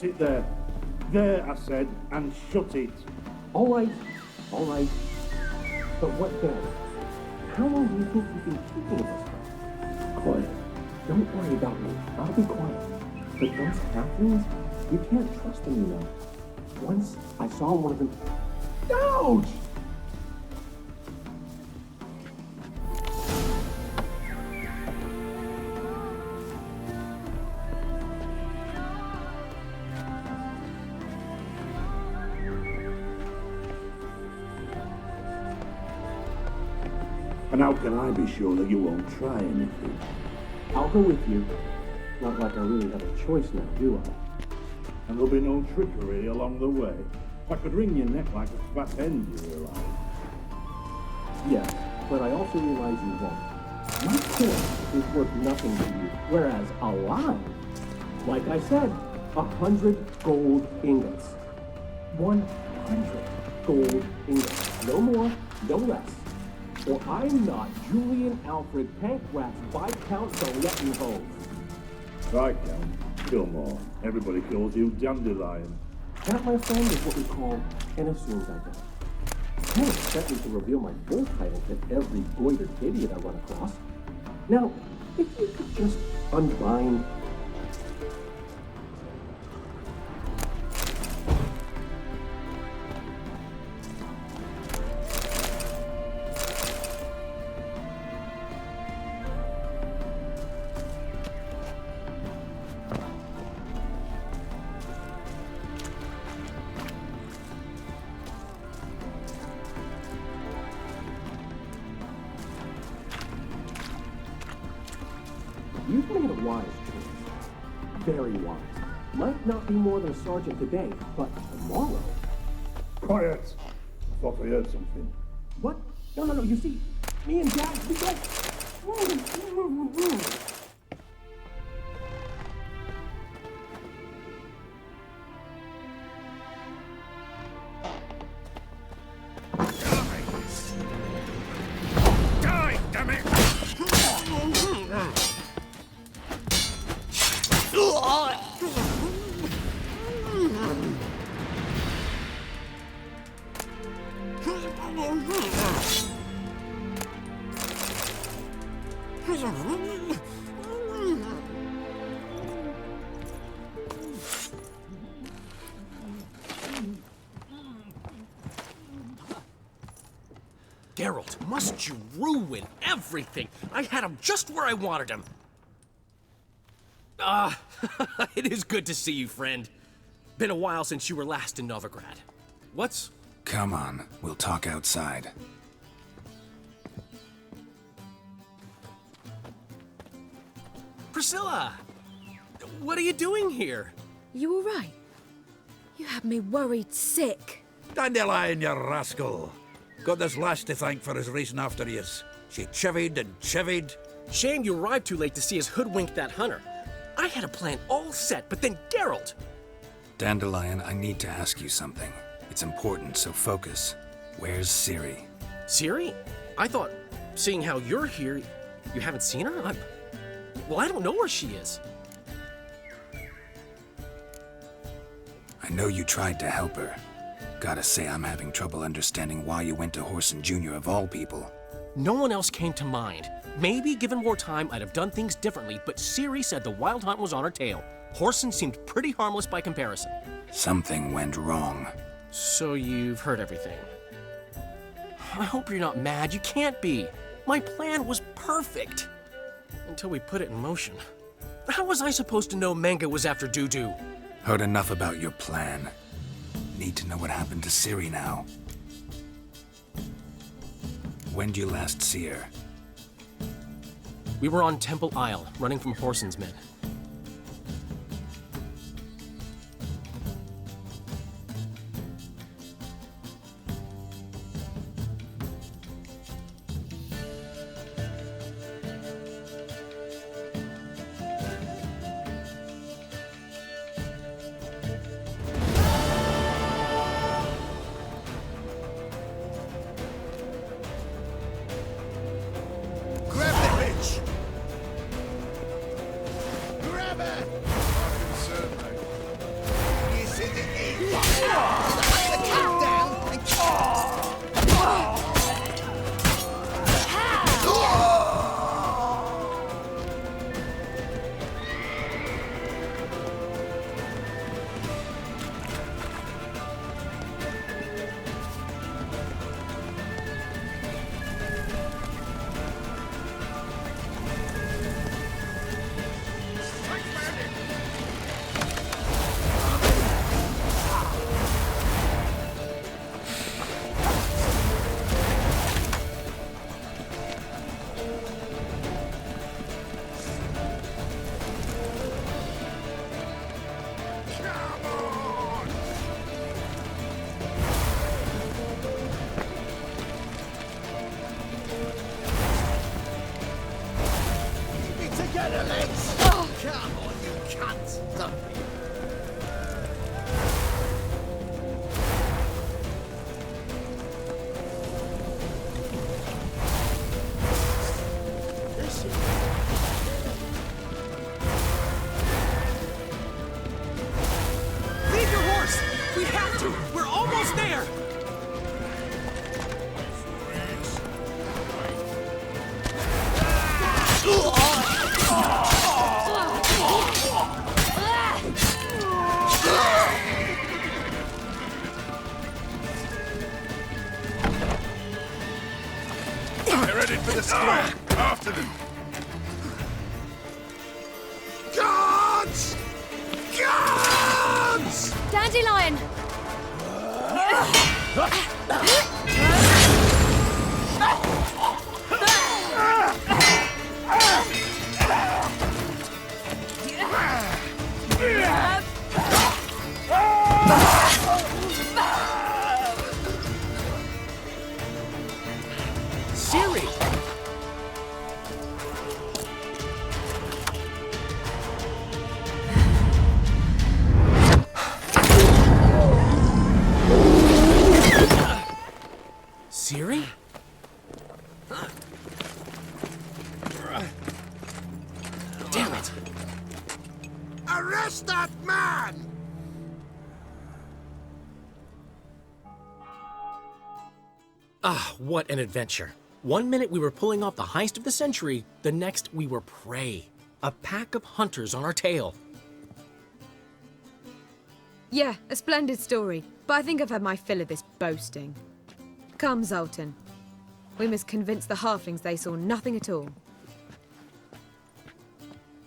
sit there. There, I said, and shut it. All right. But what then? How long do you think you've been keeping us for? Quiet. Don't worry about me. I'll be quiet. But those halflings, you can't trust them, you know. Once I saw one of them. Ouch! And how can I be sure that you won't try anything? I'll go with you. Not like I really have a choice now, do I? And there'll be no trickery along the way. I could wring your neck like a fat hen, you realize? Yes, but I also realize you won't. My coin is worth nothing to you, whereas alive, like I said, 100 gold ingots. 100 gold ingots. No more, no less. Or I'm not Julian Alfred Pankratz Viscount Galetten Hove. Viscount, Gilmore. Everybody calls you Dandelion. That, my friend, is what we call an assumed identity. Can't expect me to reveal my full title to every goitered idiot I run across. Now, if you could just unbind. You've made a wise choice. Very wise. Might not be more than a sergeant today, but tomorrow. Quiet! I thought I heard something. What? No. You see, me and Dad, we go. Die, damn it! Geralt, must you ruin everything? I had him just where I wanted him. It is good to see you, friend. Been a while since you were last in Novigrad. What's... Come on, we'll talk outside. Priscilla! What are you doing here? You all right? You had me worried sick. Dandelion, you rascal! Got this lass to thank for his racing after yous. She chivied and chivied. Shame you arrived too late to see us hoodwink that hunter. I had a plan all set, but then Geralt... Dandelion, I need to ask you something. It's important, so focus. Where's Ciri? Ciri? I thought, seeing how you're here, you haven't seen her? Well, I don't know where she is. I know you tried to help her. Gotta say, I'm having trouble understanding why you went to Whoreson Jr. of all people. No one else came to mind. Maybe, given more time, I'd have done things differently, but Ciri said the Wild Hunt was on her tail. Whoreson seemed pretty harmless by comparison. Something went wrong. So you've heard everything. I hope you're not mad. You can't be. My plan was perfect. Until we put it in motion. How was I supposed to know Manga was after Dudu? Heard enough about your plan. Need to know what happened to Ciri now. When'd you last see her? We were on Temple Isle, running from Whoreson's men. Headed for the square. After them. Guards! Guards! Dandelion! Siri! Siri? Damn it! Arrest that man! Ah, what an adventure. 1 minute we were pulling off the heist of the century, the next we were prey. A pack of hunters on our tail. Yeah, a splendid story, but I think I've had my fill of this boasting. Come, Zoltan. We must convince the halflings they saw nothing at all.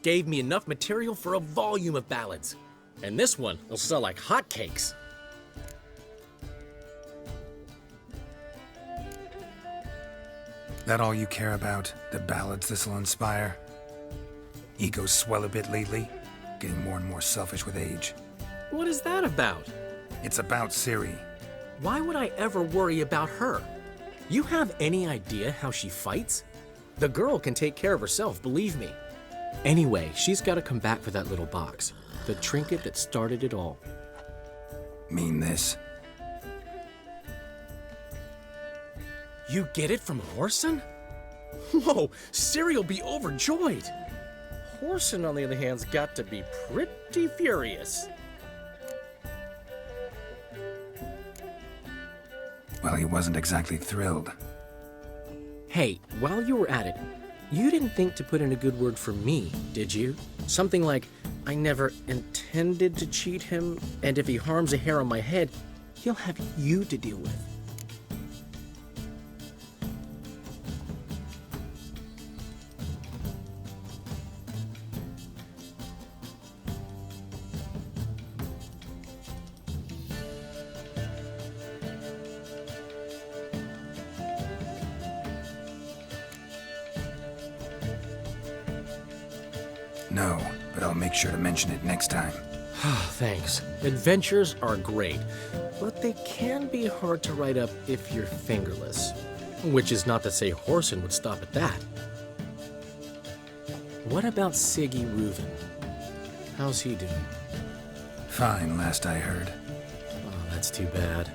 Gave me enough material for a volume of ballads. And this one will sell like hotcakes. That all you care about? The ballads this'll inspire? Egos swell a bit lately? Getting more and more selfish with age. What is that about? It's about Siri. Why would I ever worry about her? You have any idea how she fights? The girl can take care of herself, believe me. Anyway, she's got to come back for that little box. The trinket that started it all. Mean this? You get it from Horson? Whoa, Siri'll be overjoyed. Horson, on the other hand's got to be pretty furious. Well, he wasn't exactly thrilled. Hey, while you were at it, you didn't think to put in a good word for me, did you? Something like, I never intended to cheat him, and if he harms a hair on my head, he'll have you to deal with. No, but I'll make sure to mention it next time. Thanks. Adventures are great, but they can be hard to write up if you're fingerless. Which is not to say Horson would stop at that. What about Siggy Reuven? How's he doing? Fine, last I heard. Oh, that's too bad.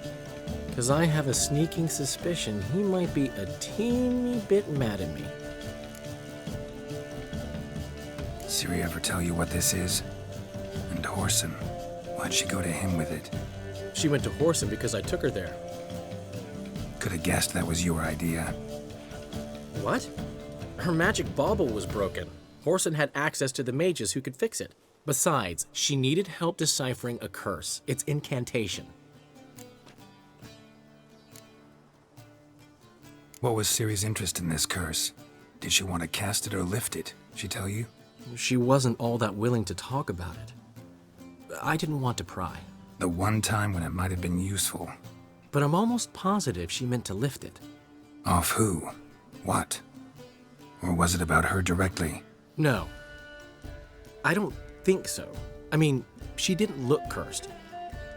Because I have a sneaking suspicion he might be a teeny bit mad at me. Siri ever tell you what this is? And Horson, why'd she go to him with it? She went to Horsen because I took her there. Could have guessed that was your idea. What? Her magic bauble was broken. Horsen had access to the mages who could fix it. Besides, she needed help deciphering a curse. Its incantation. What was Ciri's interest in this curse? Did she want to cast it or lift it? She tell you? She wasn't all that willing to talk about it. I didn't want to pry. The one time when it might have been useful. But I'm almost positive she meant to lift it. Off who? What? Or was it about her directly? No. I don't think so. I mean, she didn't look cursed.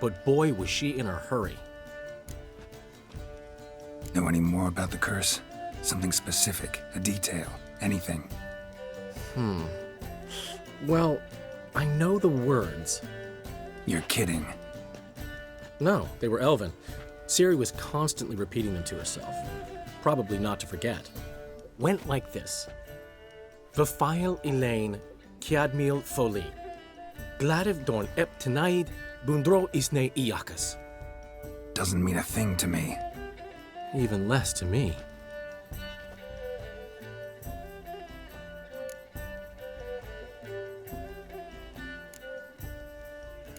But boy, was she in a hurry. Know any more about the curse? Something specific, a detail, anything? Well, I know the words. You're kidding. No, they were Elven. Ciri was constantly repeating them to herself. Probably not to forget. Went like this. Vafile Elaine, Kiadmil Foli. Gladiv Dorn Ep Tenaid, Bundro Isne Iakas. Doesn't mean a thing to me. Even less to me.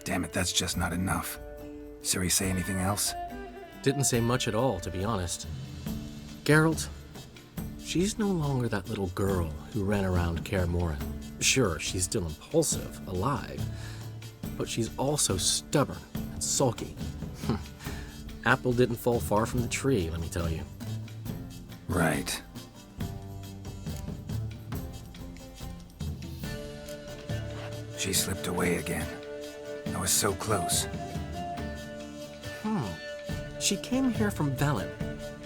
Damn it, that's just not enough. Ciri say anything else? Didn't say much at all, to be honest. Geralt, she's no longer that little girl who ran around Kaer Morhen. Sure, she's still impulsive, alive, but she's also stubborn and sulky. Apple didn't fall far from the tree, let me tell you. Right. She slipped away again. I was so close. She came here from Velen.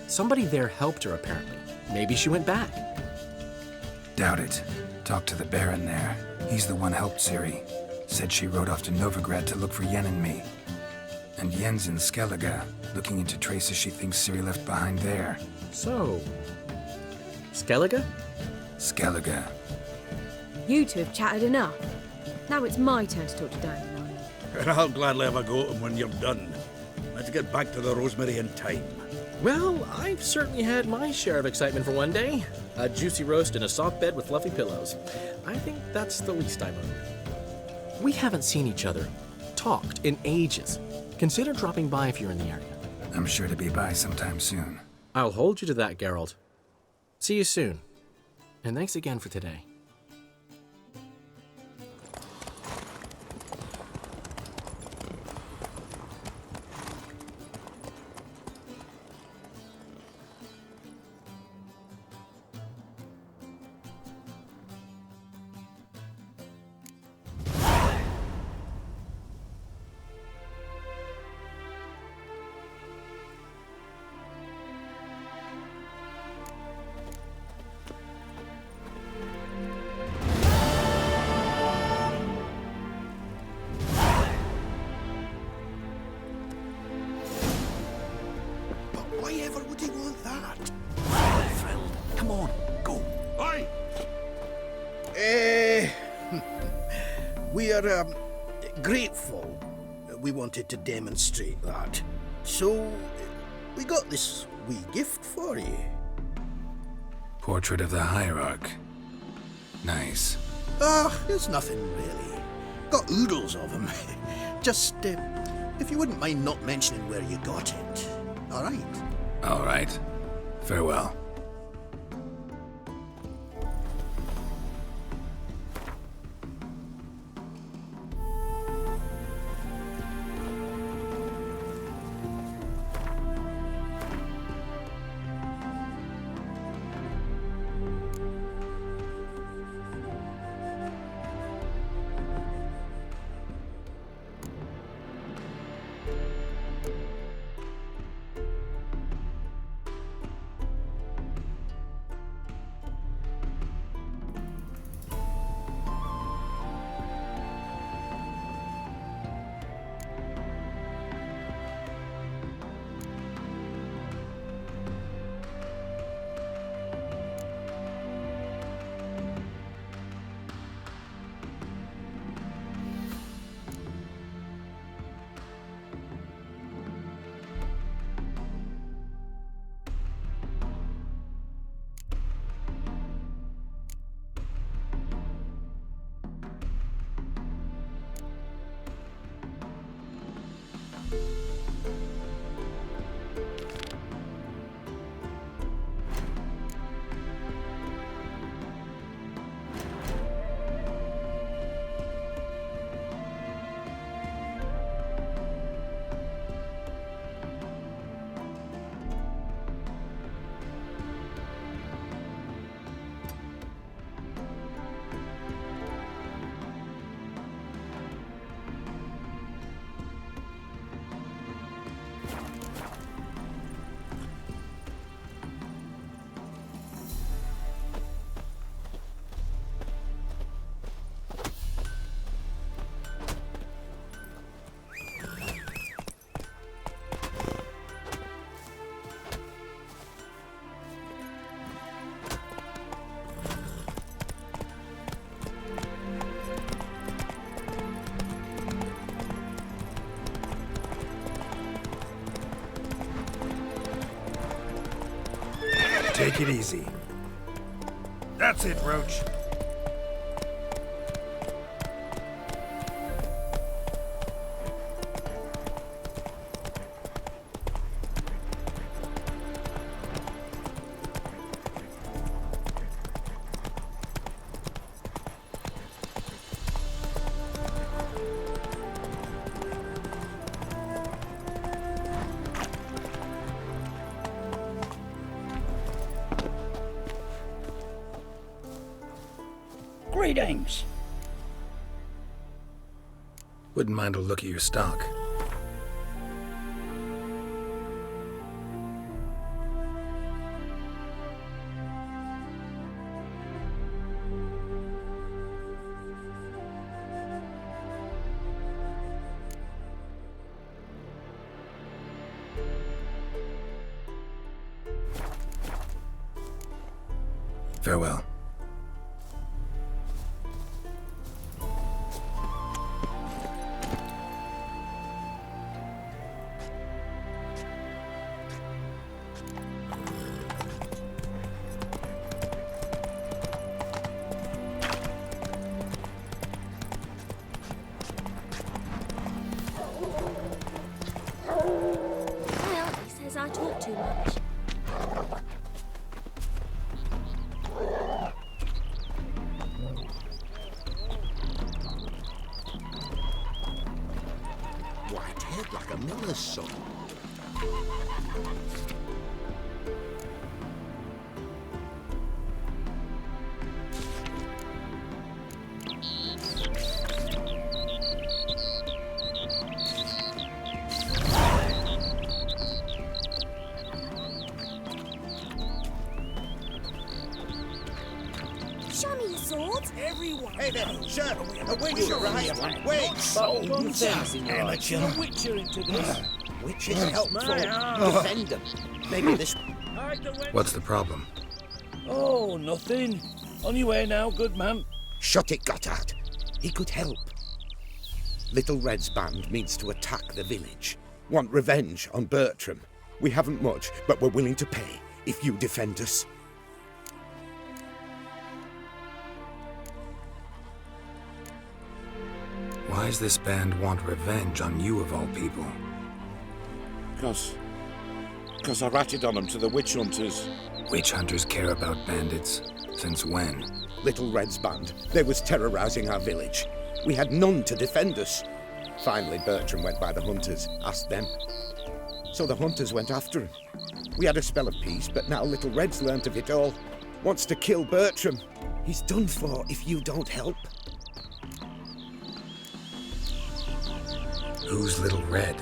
Somebody there helped her, apparently. Maybe she went back. Doubt it. Talked to the Baron there. He's the one helped Ciri. Said she rode off to Novigrad to look for Yen and me. And Yen's in Skellige, looking into traces she thinks Ciri left behind there. So, Skellige? Skellige. You two have chatted enough. Now it's my turn to talk to Dandelion. I'll gladly have a go at him when you're done. Let's get back to the Rosemary in time. Well, I've certainly had my share of excitement for one day. A juicy roast in a soft bed with fluffy pillows. I think that's the least I mind. We haven't seen each other, talked in ages. Consider dropping by if you're in the area. I'm sure to be by sometime soon. I'll hold you to that, Geralt. See you soon. And thanks again for today. Why ever would he want that? Thrilled. Come on, go. Aye. We are grateful. We wanted to demonstrate that. So, we got this wee gift for you. Portrait of the Hierarch. Nice. It's nothing really. Got oodles of them. Just, if you wouldn't mind not mentioning where you got it. All right. All right. Farewell. Take it easy. That's it, Roach. Greetings. Wouldn't mind a look at your stock. Farewell. Well, he says I talk too much. White head like a miller's son. Show me your sword. Hey there, sir, a witcher, right? Wait! Amateur. A witcher into this. Witches helpful. Defend them. Maybe this... What's the problem? Oh, nothing. On your way now, good man. Shut it, Gotthard. He could help. Little Red's band means to attack the village. Want revenge on Bertram. We haven't much, but we're willing to pay if you defend us. Why's this band want revenge on you of all people? Because I ratted on them to the witch hunters. Witch hunters care about bandits. Since when? Little Red's band. They was terrorizing our village. We had none to defend us. Finally, Bertram went by the hunters, asked them. So the hunters went after him. We had a spell of peace, but now Little Red's learnt of it all. Wants to kill Bertram. He's done for if you don't help. Who's Little Red?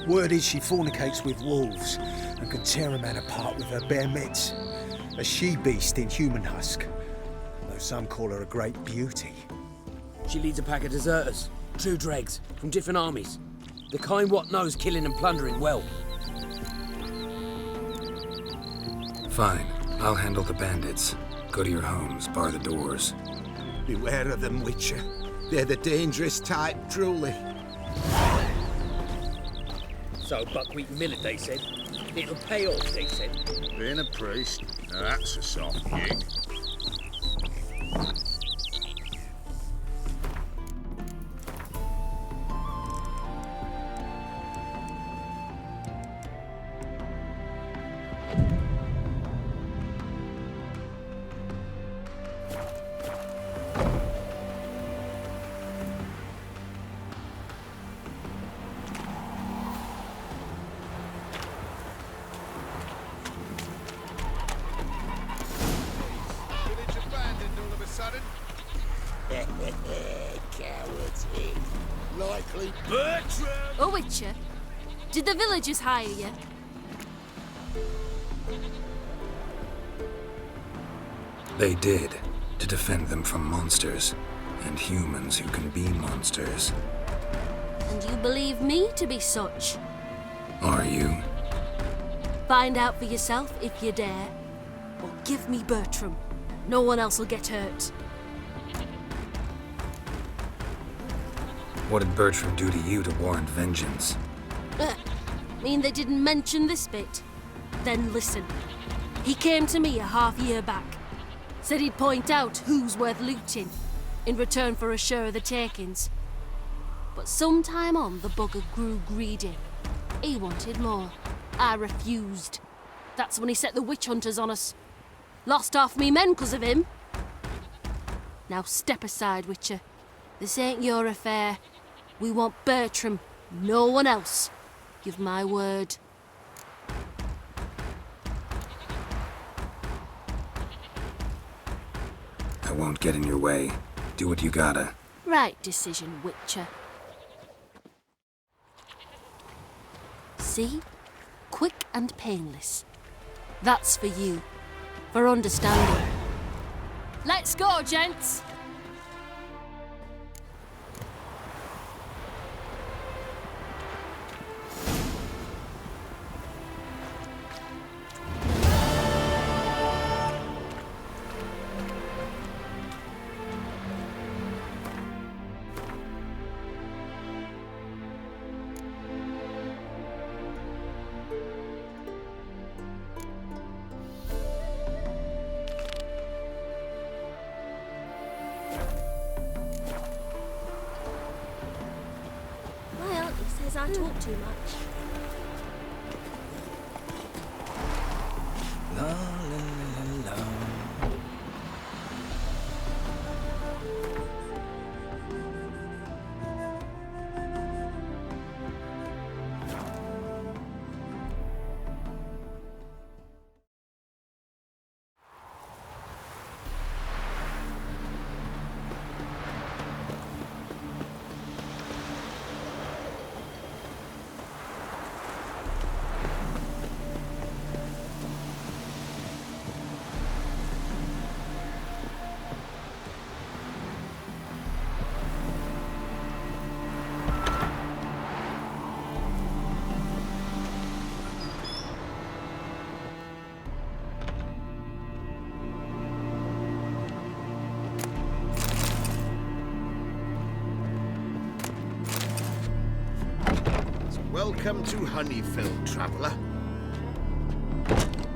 Word is she fornicates with wolves and can tear a man apart with her bare mitts. A she-beast in human husk, though some call her a great beauty. She leads a pack of deserters, true dregs, from different armies. The kind what knows killing and plundering well. Fine, I'll handle the bandits. Go to your homes, bar the doors. Beware of them, Witcher. They're the dangerous type, truly. So buckwheat and millet, they said. It'll pay off, they said. Being a priest, now that's a soft gig. Cowards, likely. Bertram! Oh, Witcher, did the villagers hire you? They did, to defend them from monsters, and humans who can be monsters. And you believe me to be such? Are you? Find out for yourself if you dare. Or give me Bertram. No one else will get hurt. What did Bertram do to you to warrant vengeance? Mean they didn't mention this bit? Then listen. He came to me a half-year back. Said he'd point out who's worth looting, in return for a share of the takings. But sometime on, the bugger grew greedy. He wanted more. I refused. That's when he set the witch hunters on us. Lost half me men 'cause of him. Now step aside, Witcher. This ain't your affair. We want Bertram, no one else. Give my word. I won't get in your way. Do what you gotta. Right decision, Witcher. See? Quick and painless. That's for you. For understanding. Let's go, gents! I talk too much. La la la la. Welcome to Honeyfield, traveller.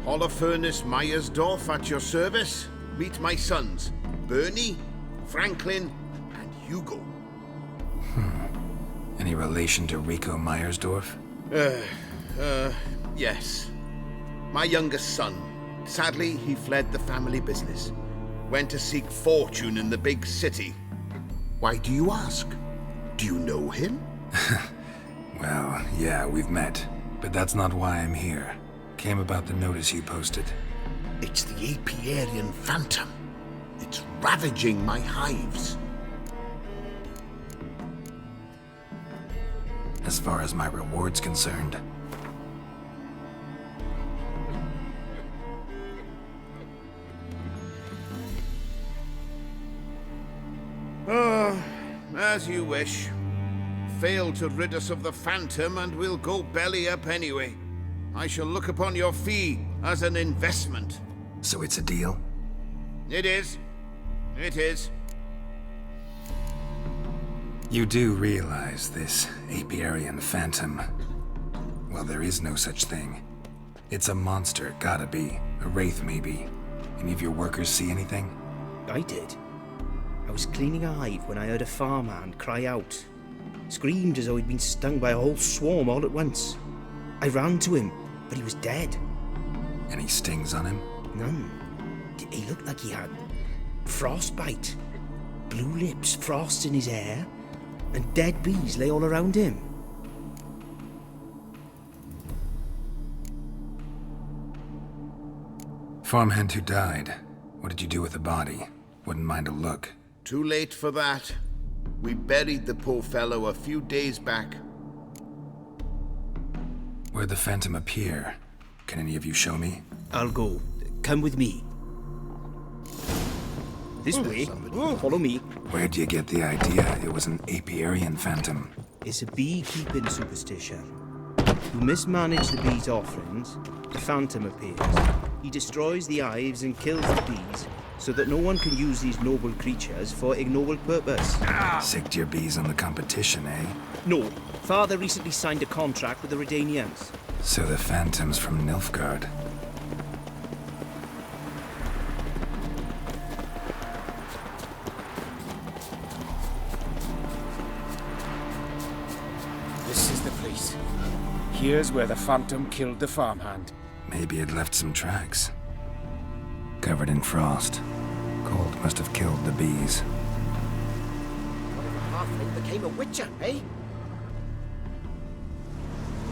Holofernes Meyersdorf at your service. Meet my sons, Bernie, Franklin, and Hugo. Any relation to Rico Meyersdorf? Yes. My youngest son. Sadly, he fled the family business. Went to seek fortune in the big city. Why do you ask? Do you know him? Well, yeah, we've met. But that's not why I'm here. Came about the notice you posted. It's the Apiarian Phantom. It's ravaging my hives. As far as my reward's concerned. Oh, as you wish. Fail to rid us of the Phantom and we'll go belly up anyway. I shall look upon your fee as an investment. So it's a deal? It is. It is. You do realize this Apiarian Phantom? Well, there is no such thing. It's a monster, gotta be. A wraith, maybe. Any of your workers see anything? I did. I was cleaning a hive when I heard a farmhand cry out. Screamed as though he'd been stung by a whole swarm all at once. I ran to him, but he was dead. Any stings on him? None. He looked like he had frostbite. Blue lips, frost in his hair, and dead bees lay all around him. Farmhand who died. What did you do with the body? Wouldn't mind a look. Too late for that. We buried the poor fellow a few days back. Where'd the Phantom appear? Can any of you show me? I'll go. Come with me. This way. Follow me. Where'd you get the idea it was an Apiarian Phantom? It's a beekeeping superstition. You mismanage the bees' offerings, the Phantom appears. He destroys the hives and kills the bees, so that no one can use these noble creatures for ignoble purpose. Sicked your bees on the competition, eh? No. Father recently signed a contract with the Redanians. So the Phantom's from Nilfgaard. Here's where the Phantom killed the farmhand. Maybe it left some tracks. Covered in frost. Cold must have killed the bees. What if a halfling became a witcher, eh?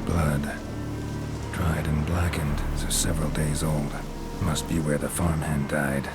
Blood. Dried and blackened, so several days old. Must be where the farmhand died.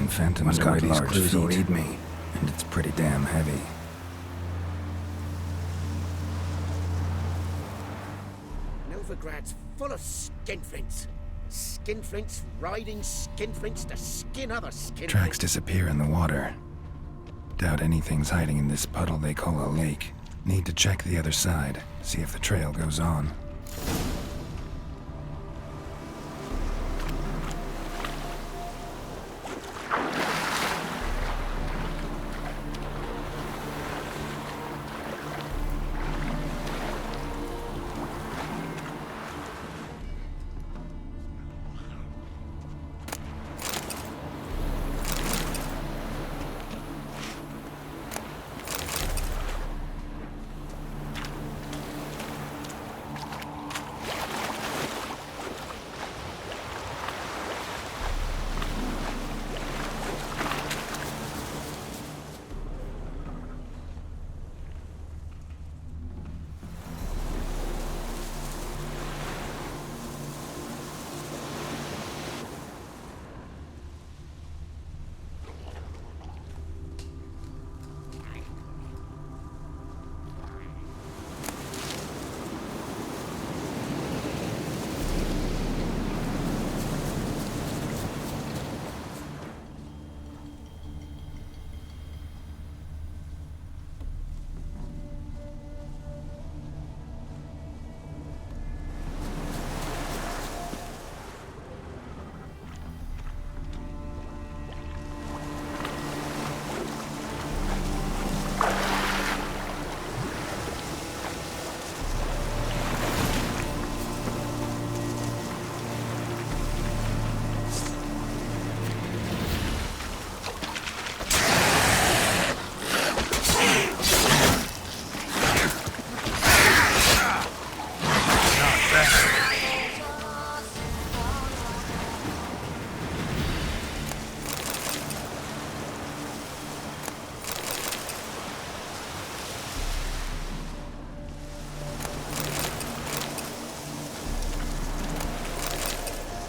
Phantom's got large feet to read me, and it's pretty damn heavy. Novigrad's full of skinflints. Skinflints riding skinflints to skin other skinflints. Tracks disappear in the water. Doubt anything's hiding in this puddle they call a lake. Need to check the other side, see if the trail goes on.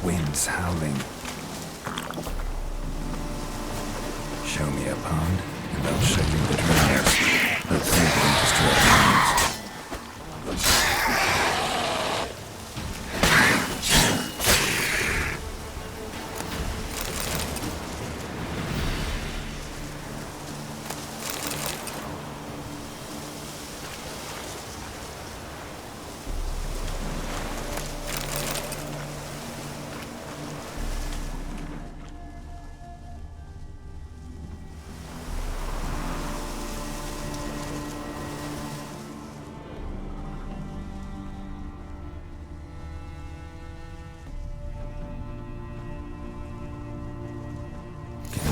Wind's howling. Show me a pond, and I'll show you the drains. Let's see if we can destroy the ponds.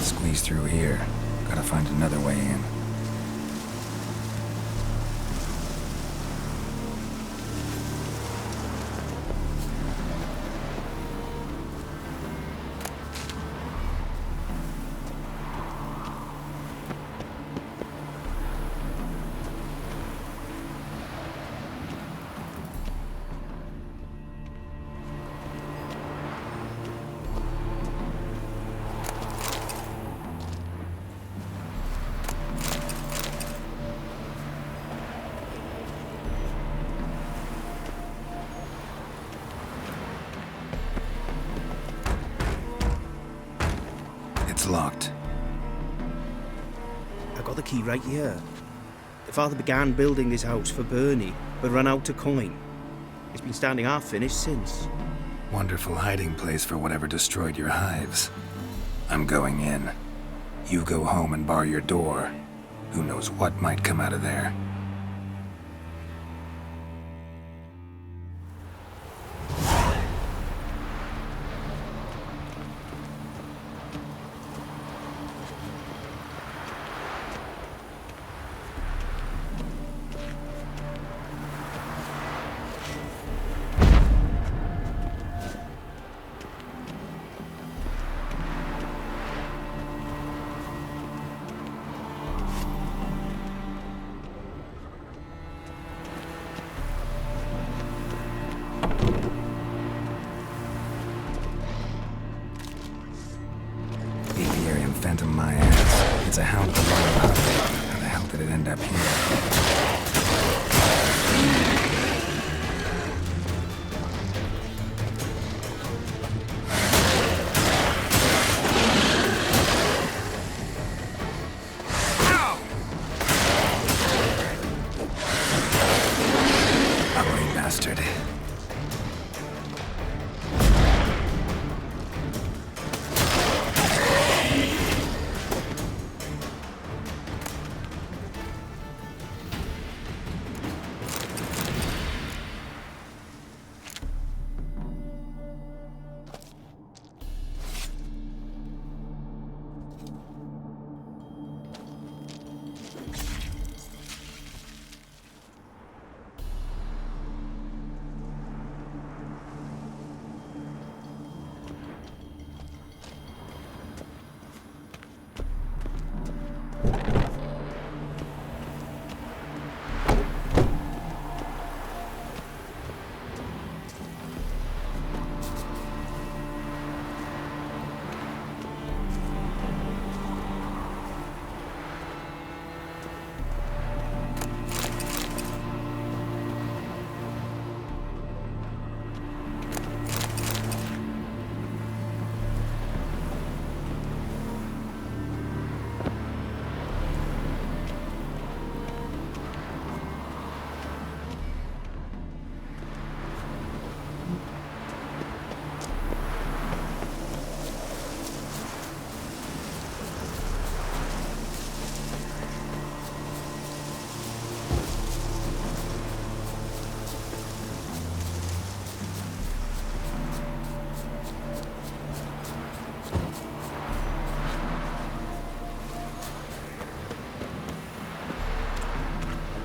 Squeeze through here. Gotta find another way in. key right here. The father began building this house for Bernie, but ran out of coin. It's been standing half finished since. Wonderful hiding place for whatever destroyed your hives. I'm going in. You go home and bar your door. Who knows what might come out of there. Phantom my ass. It's a hound of the royal hunt. How the hell did it end up here? Ugly bastard.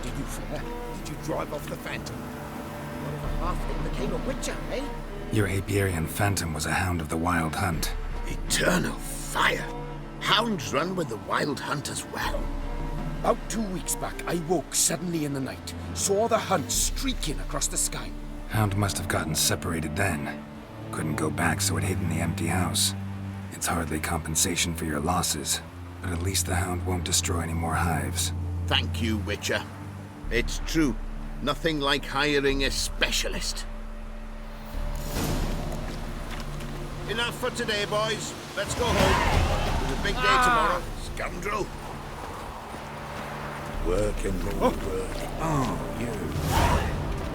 Did you drive off the Phantom? What if a halfling became a witcher, eh? Your Apiarian Phantom was a hound of the Wild Hunt. Eternal fire! Hounds run with the Wild Hunt as well. About 2 weeks back, I woke suddenly in the night, saw the hunt streaking across the sky. Hound must have gotten separated then. Couldn't go back, so it hid in the empty house. It's hardly compensation for your losses, but at least the hound won't destroy any more hives. Thank you, Witcher. It's true. Nothing like hiring a specialist. Enough for today, boys. Let's go home. It's a big day tomorrow, scoundrel. Work and more work. Oh, you.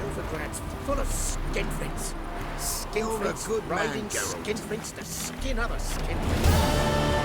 Novigrad's full of skinflints. Skinflints good man, riding Geralt. skinflints to skin other skinflints.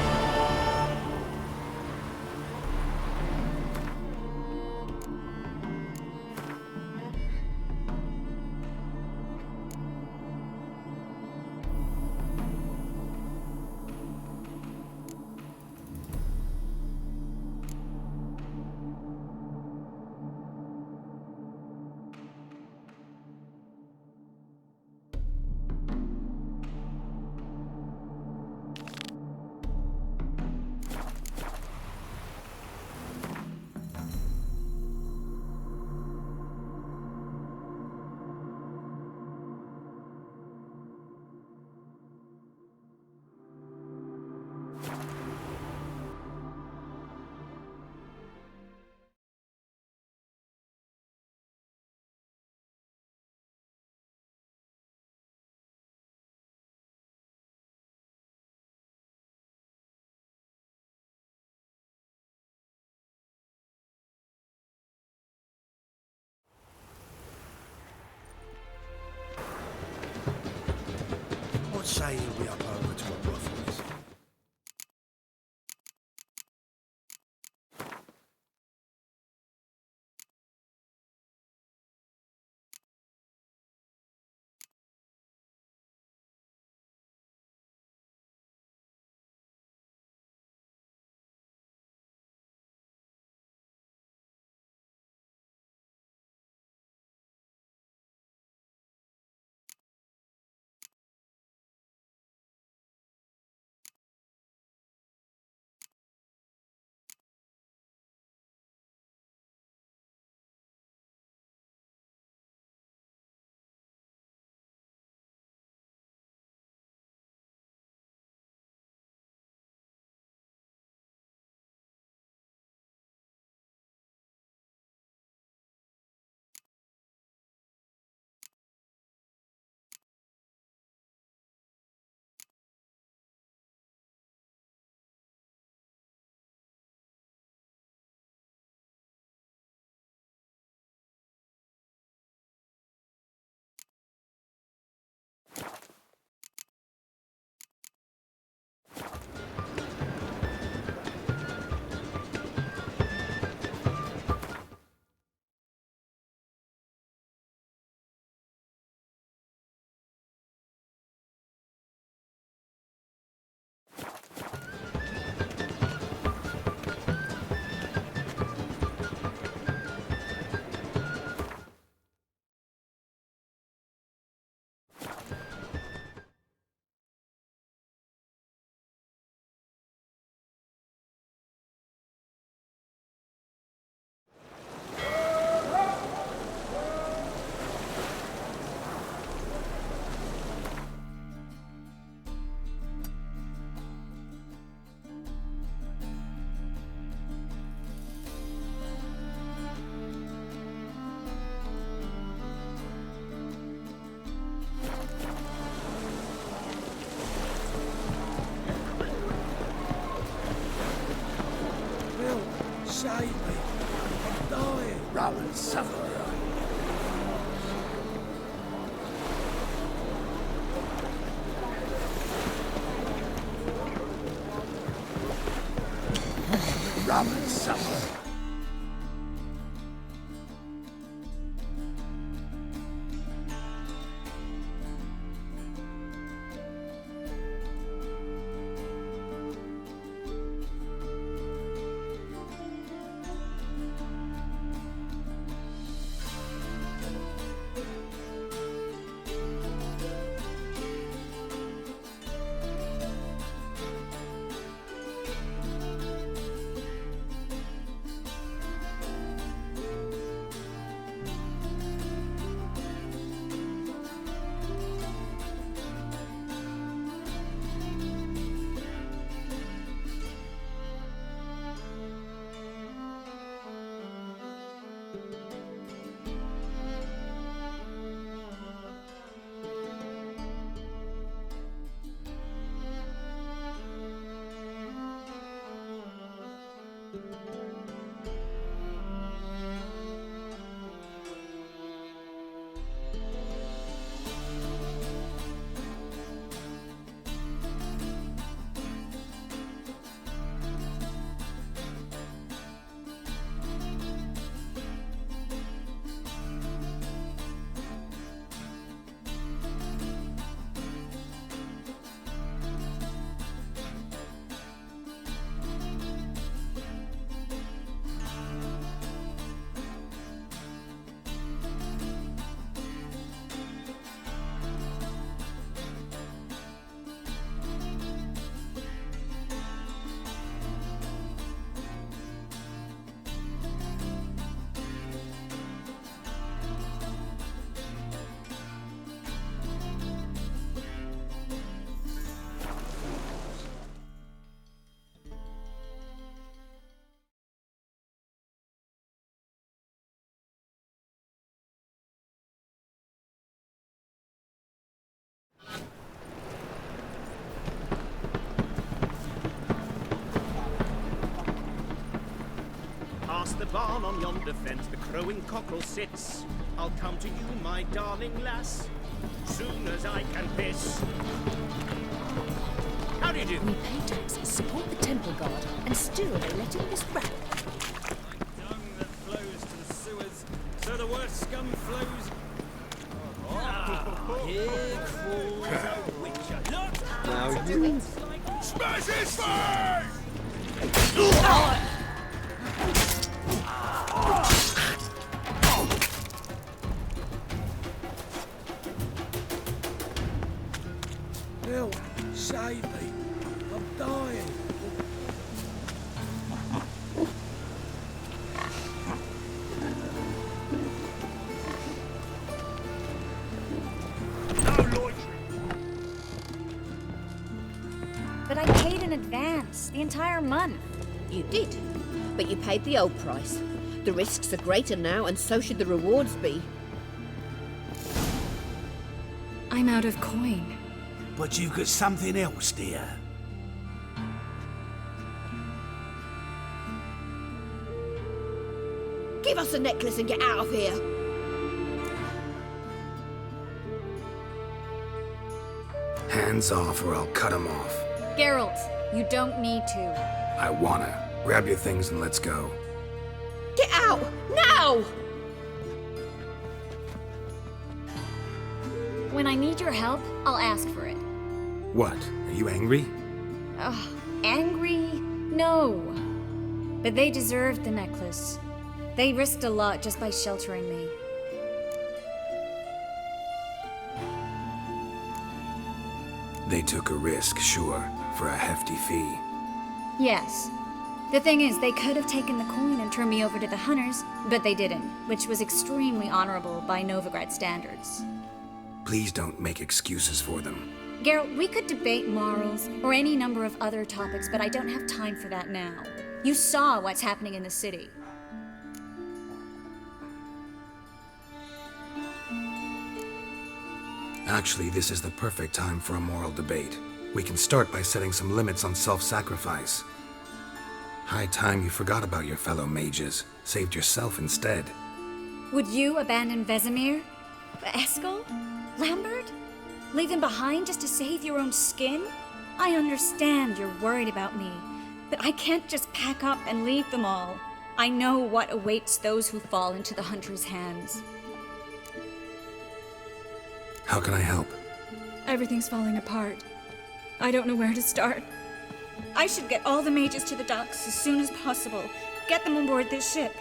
say he'll be up over to a brothels. Save me. I'm dying. Rowan suffer. Rowan suffer. Past the barn on yonder fence, the crowing cockerel sits. I'll come to you, my darling lass, soon as I can piss. How do you do? We pay taxes, support the temple guard, and still they let in this rat. Dung that flows to the sewers, so the worst scum flows. Here crawls a witcher. Now you... Smash his face! Help! Save me! I'm dying! But I paid in advance, the entire month. You did, but you paid the old price. The risks are greater now, and so should the rewards be. I'm out of coin. But you've got something else, dear. Give us the necklace and get out of here. Hands off or I'll cut him off. Geralt, you don't need to. I wanna. Grab your things and let's go. Get out! Now! When I need your help, I'll ask for it. What? Are you angry? Angry? No. But they deserved the necklace. They risked a lot just by sheltering me. They took a risk, sure, for a hefty fee. Yes. The thing is, they could have taken the coin and turned me over to the hunters, but they didn't, which was extremely honorable by Novigrad standards. Please don't make excuses for them. Geralt, we could debate morals or any number of other topics, but I don't have time for that now. You saw what's happening in the city. Actually, this is the perfect time for a moral debate. We can start by setting some limits on self-sacrifice. High time you forgot about your fellow mages, saved yourself instead. Would you abandon Vesemir? Eskel? Lambert? Leave them behind just to save your own skin? I understand you're worried about me, but I can't just pack up and leave them all. I know what awaits those who fall into the hunter's hands. How can I help? Everything's falling apart. I don't know where to start. I should get all the mages to the docks as soon as possible. Get them on board this ship.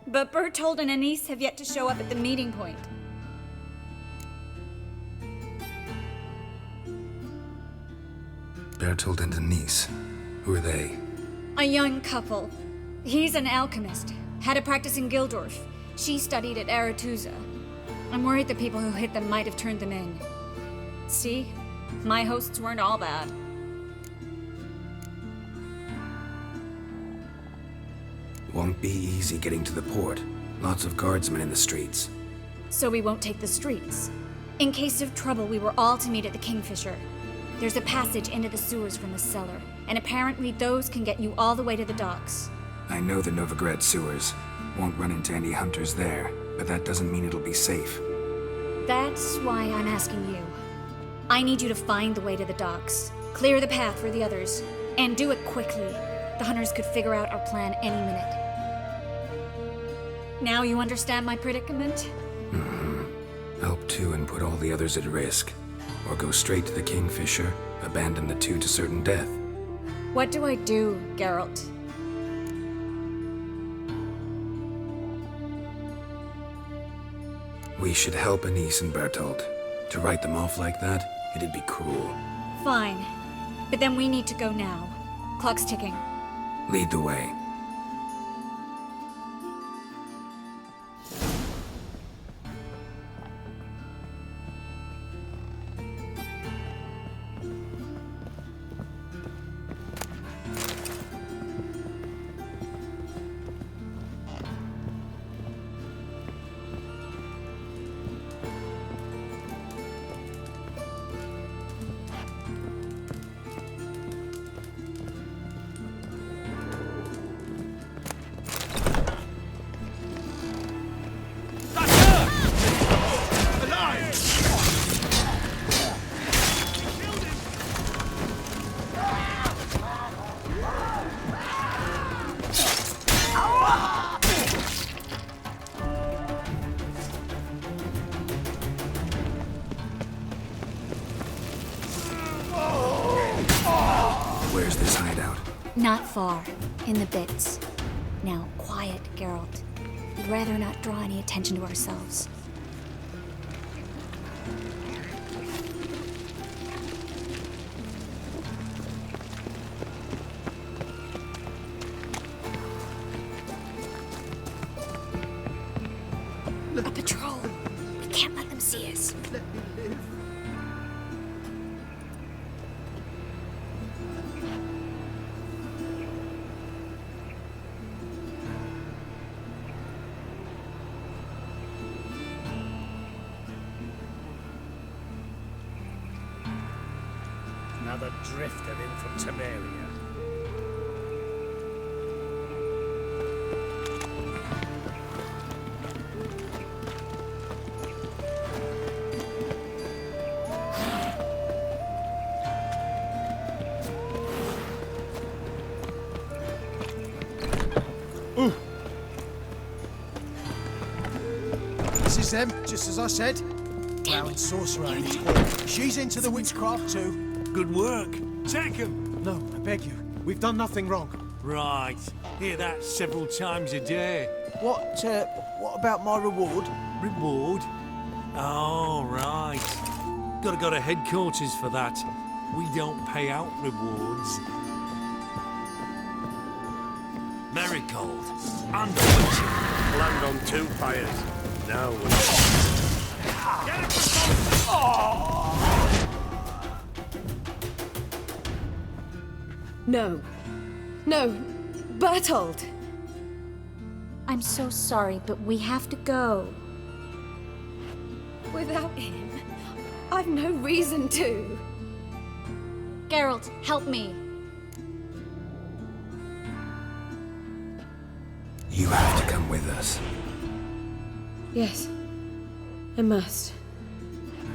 But Bertold and Anise have yet to show up at the meeting point. Bertold and Denise. Who are they? A young couple. He's an alchemist. Had a practice in Gildorf. She studied at Aretuza. I'm worried the people who hit them might have turned them in. See? My hosts weren't all bad. Won't be easy getting to the port. Lots of guardsmen in the streets. So we won't take the streets. In case of trouble, we were all to meet at the Kingfisher. There's a passage into the sewers from the cellar, and apparently those can get you all the way to the docks. I know the Novigrad sewers. Won't run into any hunters there, but that doesn't mean it'll be safe. That's why I'm asking you. I need you to find the way to the docks, clear the path for the others, and do it quickly. The hunters could figure out our plan any minute. Now you understand my predicament? Help two and put all the others at risk. Or go straight to the Kingfisher, abandon the two to certain death. What do I do, Geralt? We should help Anise and Bertold. To write them off like that, it'd be cruel. Fine. But then we need to go now. Clock's ticking. Lead the way. Not far. In the bits. Now, quiet, Geralt. We'd rather not draw any attention to ourselves. A patrol! We can't let them see us. Let me live. Another drifter in from Temeria. This is them, just as I said. Plowing sorcerer and his work. She's into the witchcraft too. Good work. Take him. No, I beg you. We've done nothing wrong. Right. Hear that several times a day. What about my reward? Reward? Oh, right. Gotta go to headquarters for that. We don't pay out rewards. Marigold. And Land on two pyres. Now No. No. Bertold! I'm so sorry, but we have to go. Without him, I've no reason to. Geralt, help me. You have to come with us. Yes. I must.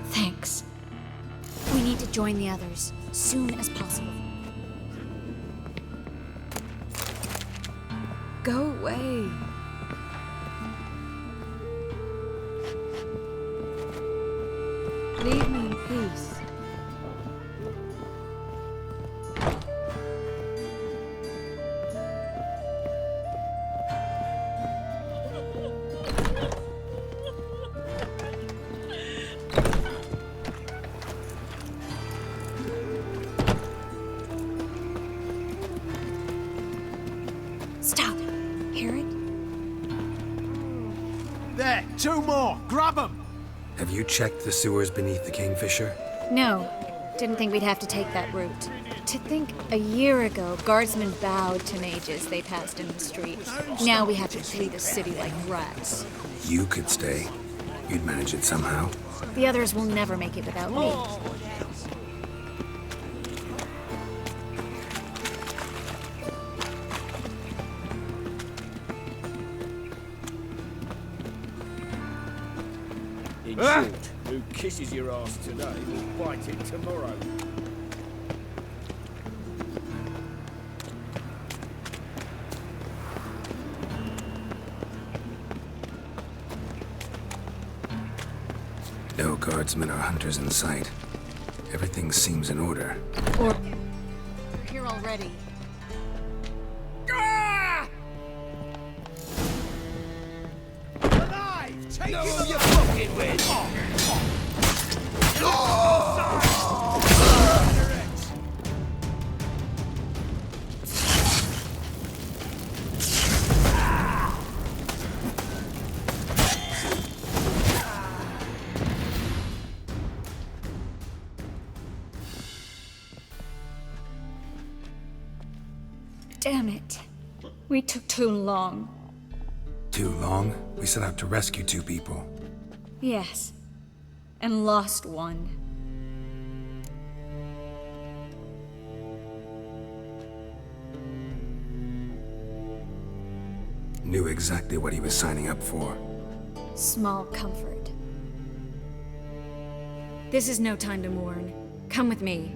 Thanks. We need to join the others, soon as possible. Go away. Leave me in peace. Stop. Hear it? There, two more. Grab them. Have you checked the sewers beneath the Kingfisher? No. Didn't think we'd have to take that route. To think a year ago, guardsmen bowed to mages they passed in the street. Now we have to flee the city like rats. You could stay. You'd manage it somehow. The others will never make it without me. In short, who kisses your ass today will bite it tomorrow. No guardsmen or hunters in sight. Everything seems in order. Or... They're here already. Alive! Take No, him you alive! fucking win! Damn it. We took too long. Too long? We set out to rescue two people. Yes. And lost one. Knew exactly what he was signing up for. Small comfort. This is no time to mourn. Come with me.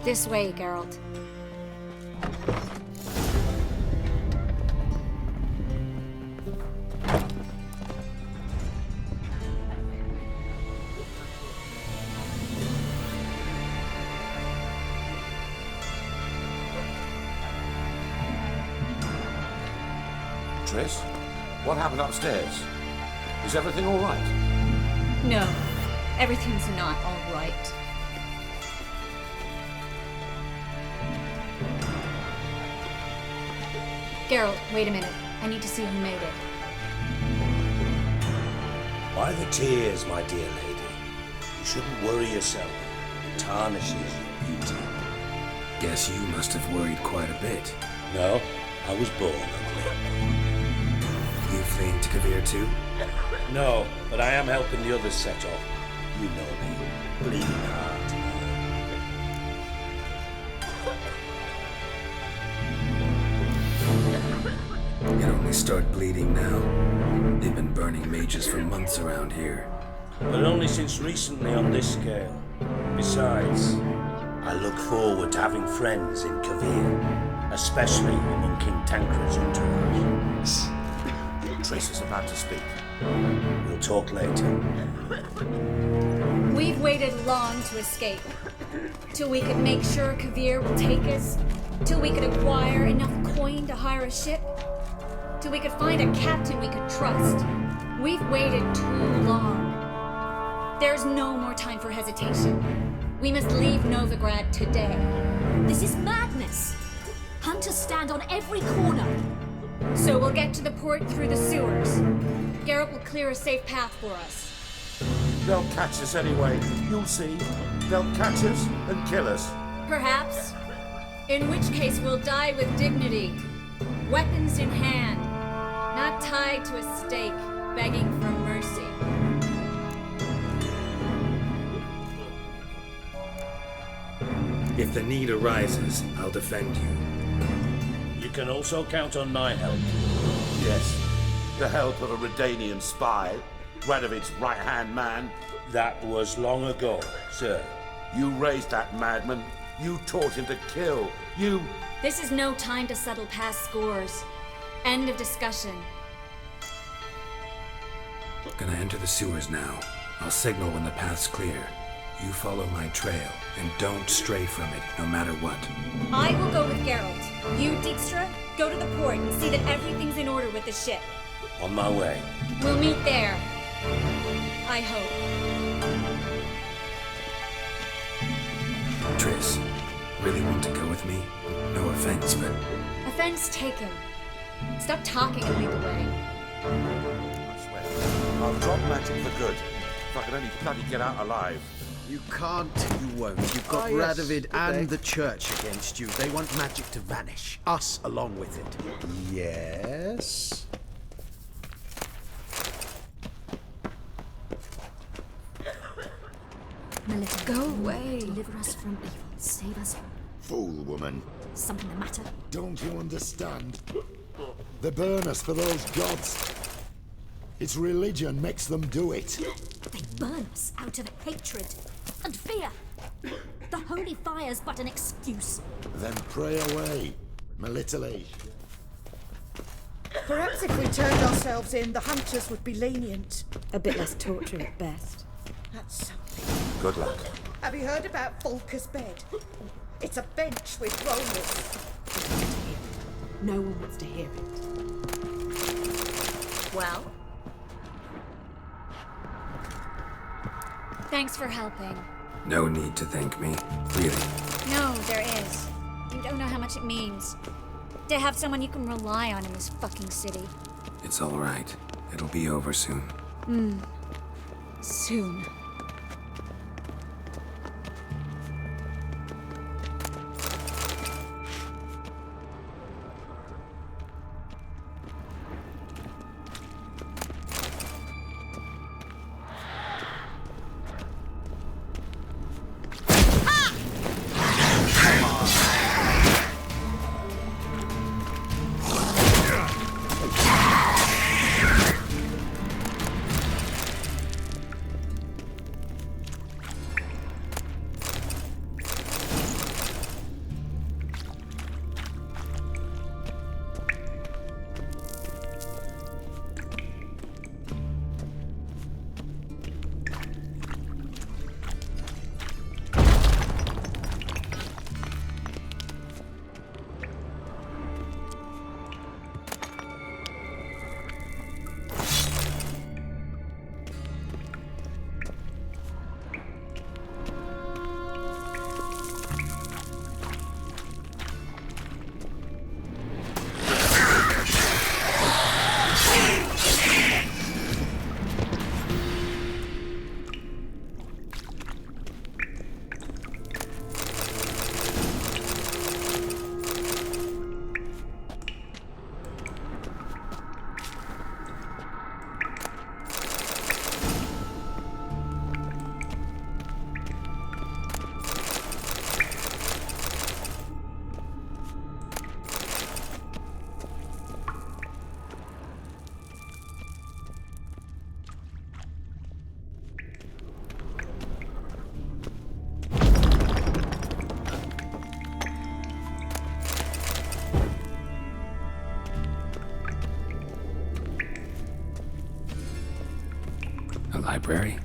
This way, Geralt. Triss, what happened upstairs? Is everything all right? No, everything's not all right. Geralt, wait a minute. I need to see who made it. Why the tears, my dear lady? You shouldn't worry yourself. It tarnishes your beauty. Guess you must have worried quite a bit. No, I was born ugly. You fleeing to Kavir too? No, but I am helping the others set off. You know me. Bleeding heart. It only start bleeding now. They've been burning mages for months around here. But only since recently on this scale. Besides, I look forward to having friends in Kavir, especially among King Tancred's entourage. Triss is about to speak. We'll talk later. We've waited long to escape. Till we could make sure Kavir will take us. Till we could acquire enough coin to hire a ship. Till we could find a captain we could trust. We've waited too long. There's no more time for hesitation. We must leave Novigrad today. This is madness! Hunters stand on every corner. So we'll get to the port through the sewers. Geralt will clear a safe path for us. They'll catch us anyway. You'll see. They'll catch us and kill us. Perhaps. In which case we'll die with dignity. Weapons in hand. Not tied to a stake, begging for mercy. If the need arises, I'll defend you. You can also count on my help. Yes, the help of a Redanian spy, Radovid's right-hand man. That was long ago, sir. You raised that madman. You taught him to kill. You... This is no time to settle past scores. End of discussion. Gonna enter the sewers now. I'll signal when the path's clear. You follow my trail, and don't stray from it, no matter what. I will go with Geralt. You, Dijkstra, go to the port and see that everything's in order with the ship. On my way. We'll meet there. I hope. Triss, really want to go with me? No offense, but... Offense taken. Stop talking and lead the way. I swear, I'll drop magic for good. If I can only bloody get out alive. You can't, you won't. You've got Radovid and the Church against you. They want magic to vanish. Us along with it. Yes? Melita, go away. Deliver us from evil. Save us. Fool woman. Something the matter? Don't you understand? They burn us for those gods. It's religion makes them do it. They burn us out of hatred and fear. The holy fire's but an excuse. Then pray away, Melita. Perhaps if we turned ourselves in, the hunters would be lenient. A bit less torture at best. That's something. Good luck. Have you heard about Volker's bed? It's a bench with rollers. No one wants to hear it. Well? Thanks for helping. No need to thank me, really. No, there is. You don't know how much it means. To have someone you can rely on in this fucking city. It's all right. It'll be over soon. Soon. library?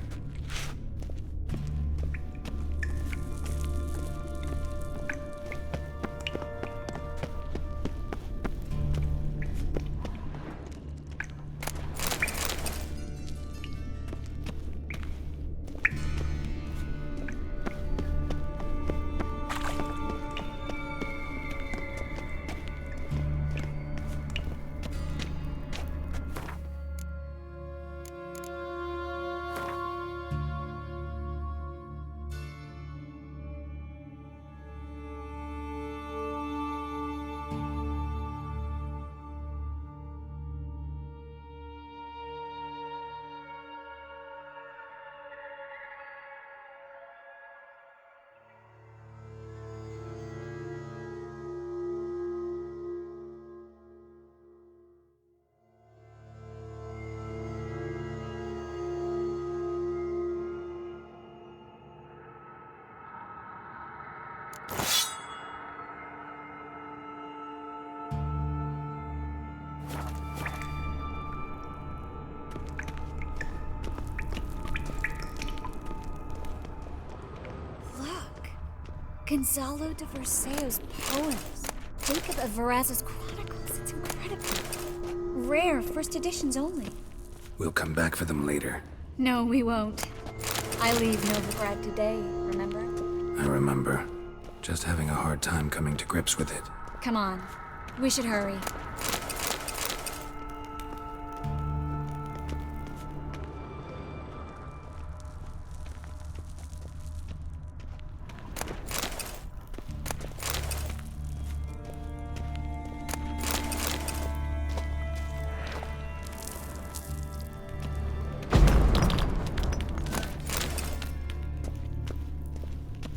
Gonzalo de Verseo's poems. Jacob of Varaz's chronicles. It's incredible. Rare, first editions only. We'll come back for them later. No, we won't. I leave Novigrad today, remember? I remember. Just having a hard time coming to grips with it. Come on. We should hurry.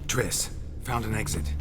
Triss, found an exit.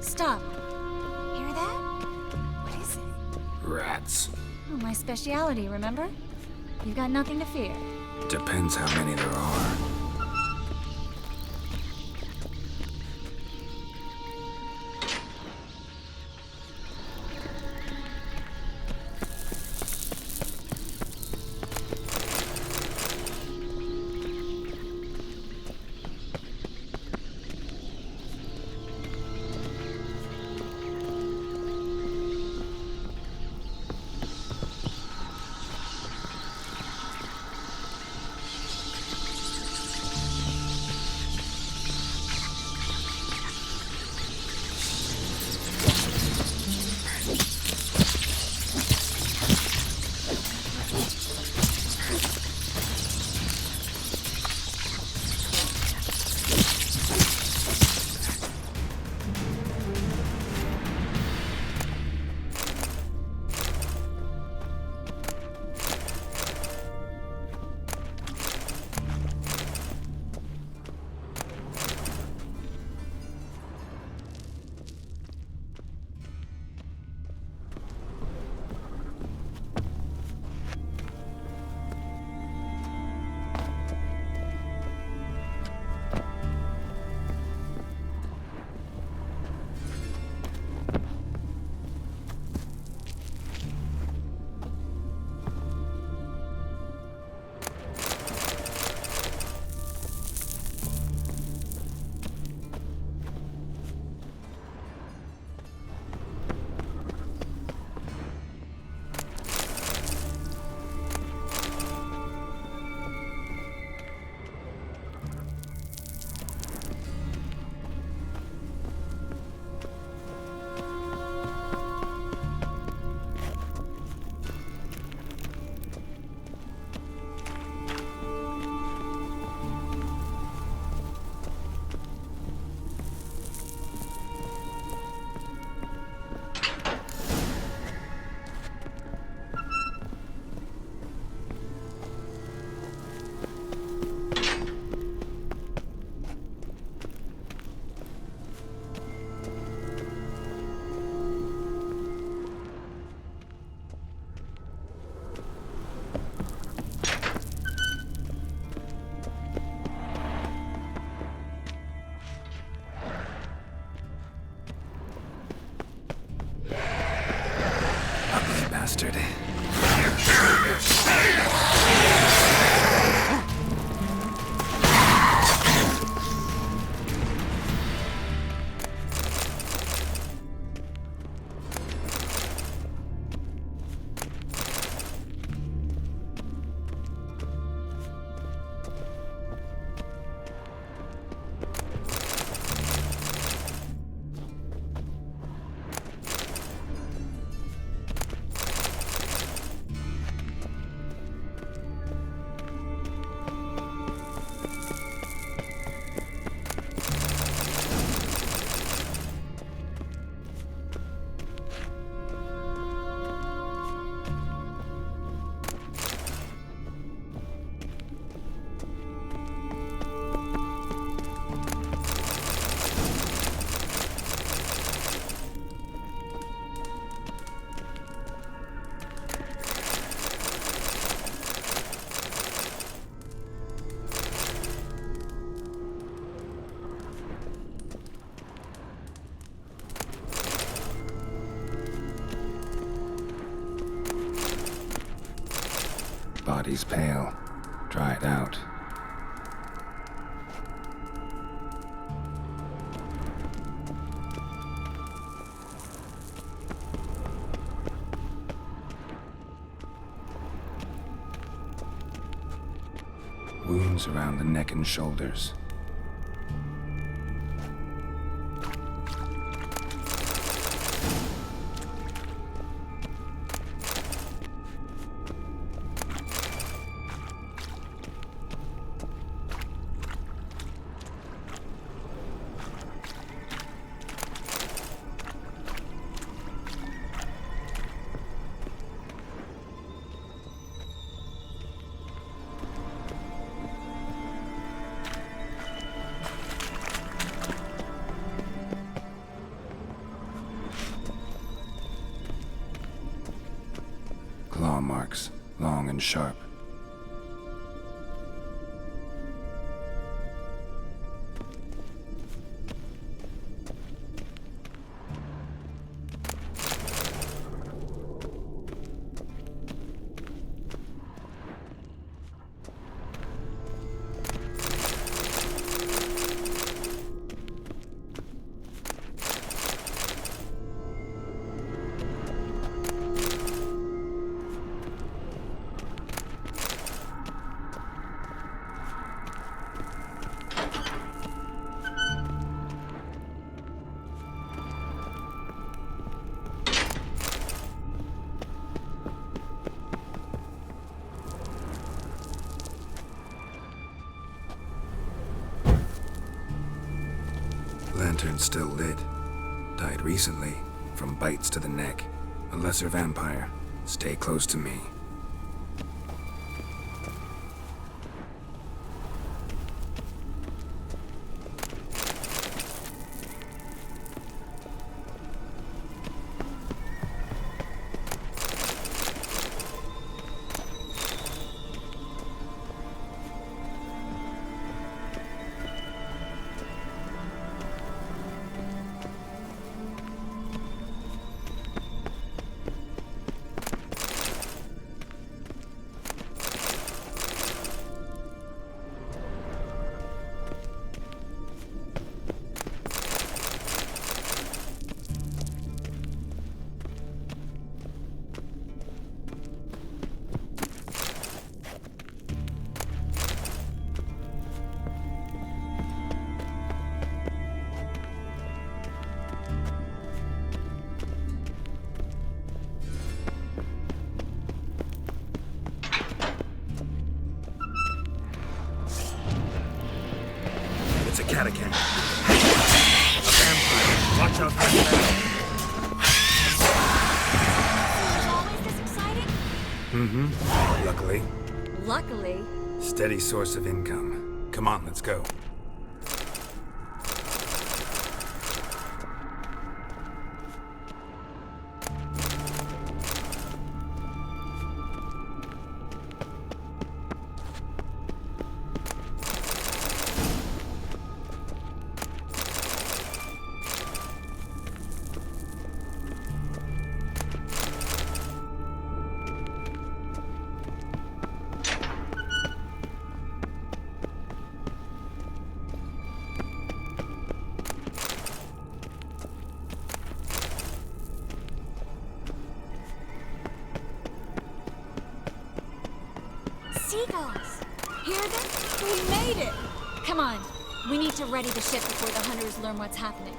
Stop. Hear that? What is it? Rats. Oh, my speciality, remember? You've got nothing to fear. Depends how many there are. Body's pale, dried out. Wounds around the neck and shoulders. Claw marks, long and sharp. Lantern still lit. Died recently, from bites to the neck. A lesser vampire. Stay close to me. It's a catacomb. A vampire. Watch out for that. Always this exciting? Mm-hmm. Luckily. Luckily. Steady source of income. Come on, let's go. Seagulls! Hear them? We made it! Come on, we need to ready the ship before the hunters learn what's happening.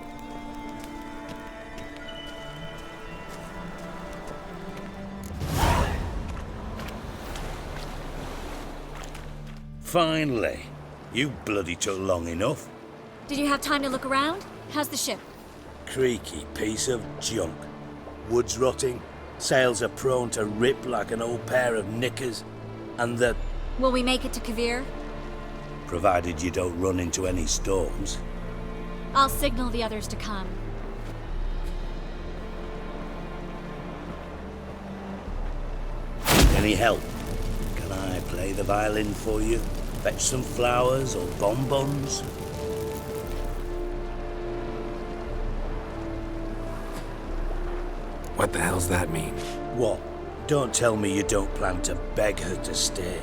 Finally. You bloody took long enough. Did you have time to look around? How's the ship? Creaky piece of junk. Wood's rotting, sails are prone to rip like an old pair of knickers, and the... Will we make it to Kavir? Provided you don't run into any storms. I'll signal the others to come. Any help? Can I play the violin for you? Fetch some flowers or bonbons? What the hell's that mean? What? Don't tell me you don't plan to beg her to stay.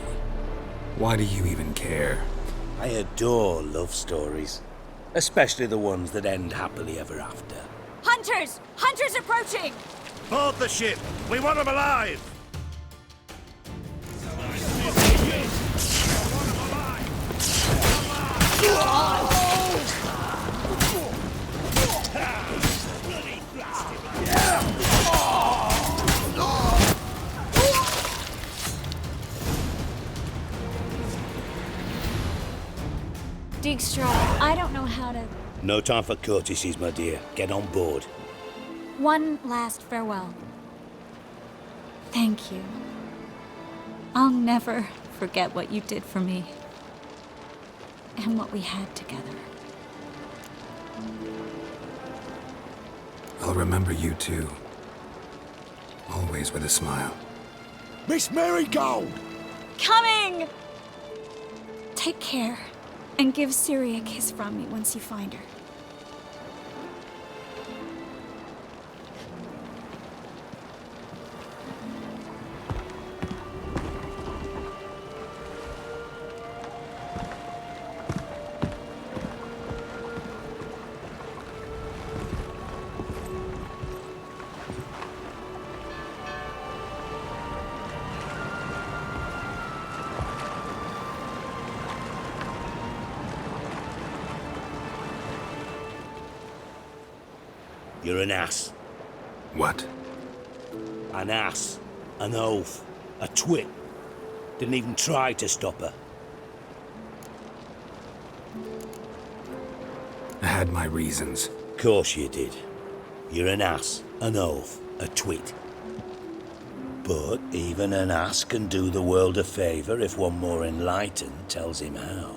Why do you even care? I adore love stories. Especially the ones that end happily ever after. Hunters! Hunters approaching! Board the ship! We want them alive! Dijkstra, I don't know how to... No time for courtesies, my dear. Get on board. One last farewell. Thank you. I'll never forget what you did for me. And what we had together. I'll remember you too. Always with a smile. Miss Marigold! Coming! Take care. And give Ciri a kiss from me once you find her. You're an ass. What? An ass. An oaf. A twit. Didn't even try to stop her. I had my reasons. Course you did. You're an ass, an oaf, a twit. But even an ass can do the world a favour if one more enlightened tells him how.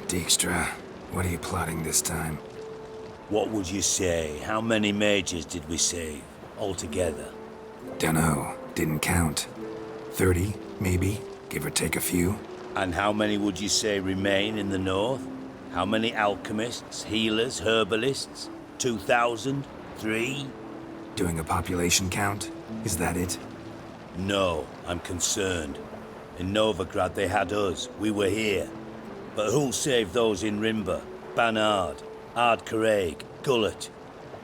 Dijkstra, what are you plotting this time? What would you say? How many mages did we save, altogether? Dunno. Didn't count. 30, maybe? Give or take a few? And how many would you say remain in the north? How many alchemists, healers, herbalists? 2,000? 3? Doing a population count? Is that it? No, I'm concerned. In Novigrad they had us. We were here. But who'll save those in Rimba? Banard, Ardcaraig, Gullet?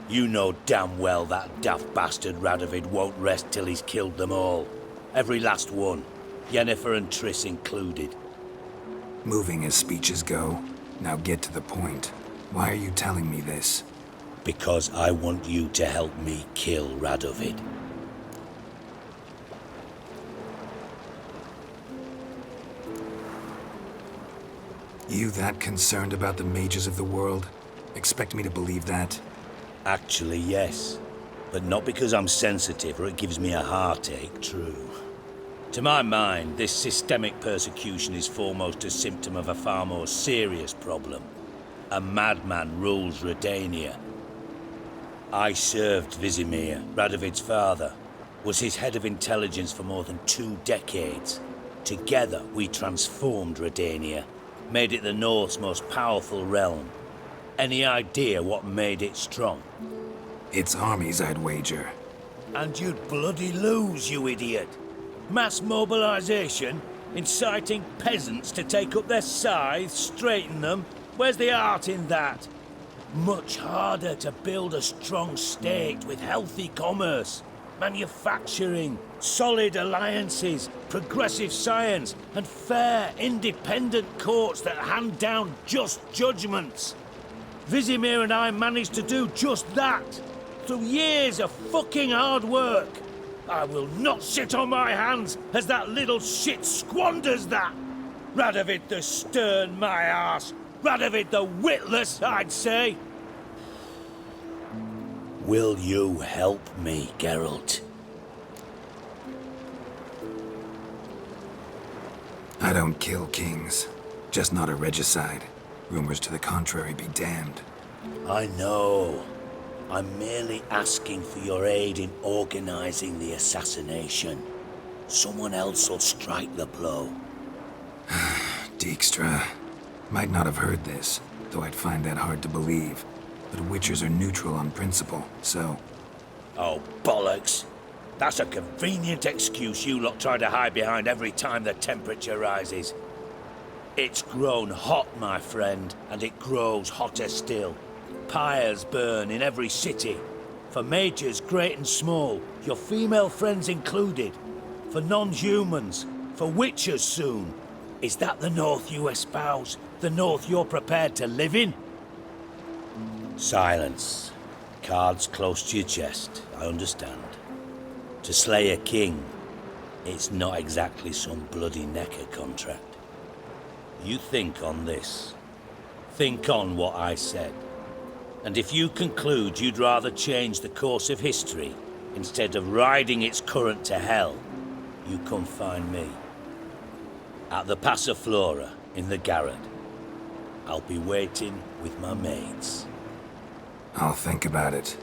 You know damn well that daft bastard Radovid won't rest till he's killed them all. Every last one. Yennefer and Triss included. Moving as speeches go. Now get to the point. Why are you telling me this? Because I want you to help me kill Radovid. You that concerned about the mages of the world? Expect me to believe that? Actually, yes. But not because I'm sensitive or it gives me a heartache, true. To my mind, this systemic persecution is foremost a symptom of a far more serious problem. A madman rules Redania. I served Vizimir, Radovid's father, was his head of intelligence for more than 2 decades. Together, we transformed Redania, made it the North's most powerful realm. Any idea what made it strong? Its armies, I'd wager. And you'd bloody lose, you idiot. Mass mobilization, inciting peasants to take up their scythes, straighten them. Where's the art in that? Much harder to build a strong state with healthy commerce, manufacturing, solid alliances, progressive science, and fair, independent courts that hand down just judgments. Vizimir and I managed to do just that, through years of fucking hard work. I will not sit on my hands as that little shit squanders that. Radovid the stern, my ass. Radovid the witless, I'd say. Will you help me, Geralt? I don't kill kings. Just not a regicide. Rumors to the contrary be damned. I know. I'm merely asking for your aid in organizing the assassination. Someone else will strike the blow. Dijkstra. Might not have heard this, though I'd find that hard to believe. But Witchers are neutral on principle, so... Oh, bollocks. That's a convenient excuse you lot try to hide behind every time the temperature rises. It's grown hot, my friend, and it grows hotter still. Pyres burn in every city. For majors, great and small, your female friends included. For non-humans, for Witchers soon. Is that the North you espouse? The North you're prepared to live in? Silence. Cards close to your chest, I understand. To slay a king, it's not exactly some bloody necker contract. You think on this. Think on what I said. And if you conclude you'd rather change the course of history instead of riding its current to hell, you come find me. At the Passiflora in the Garrod. I'll be waiting with my mates. I'll think about it.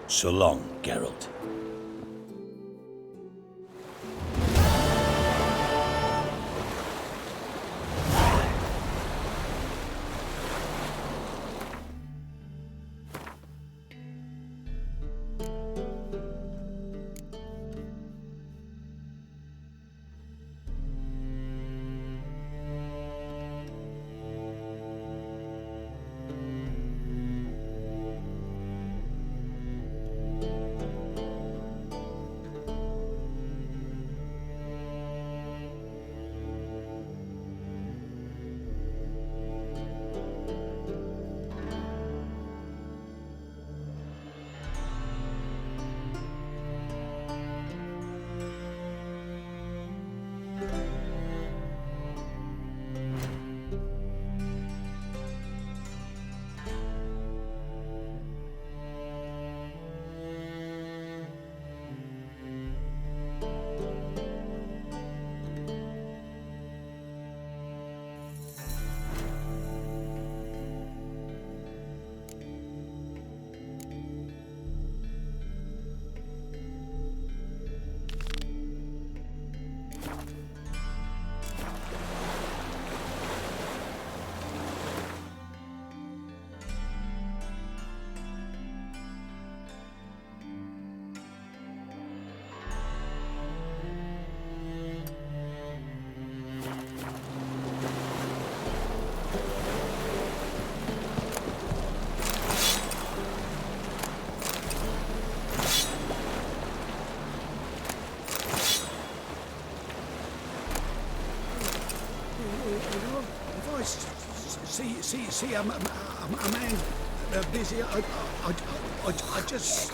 So long, Geralt. See a man busy. I just.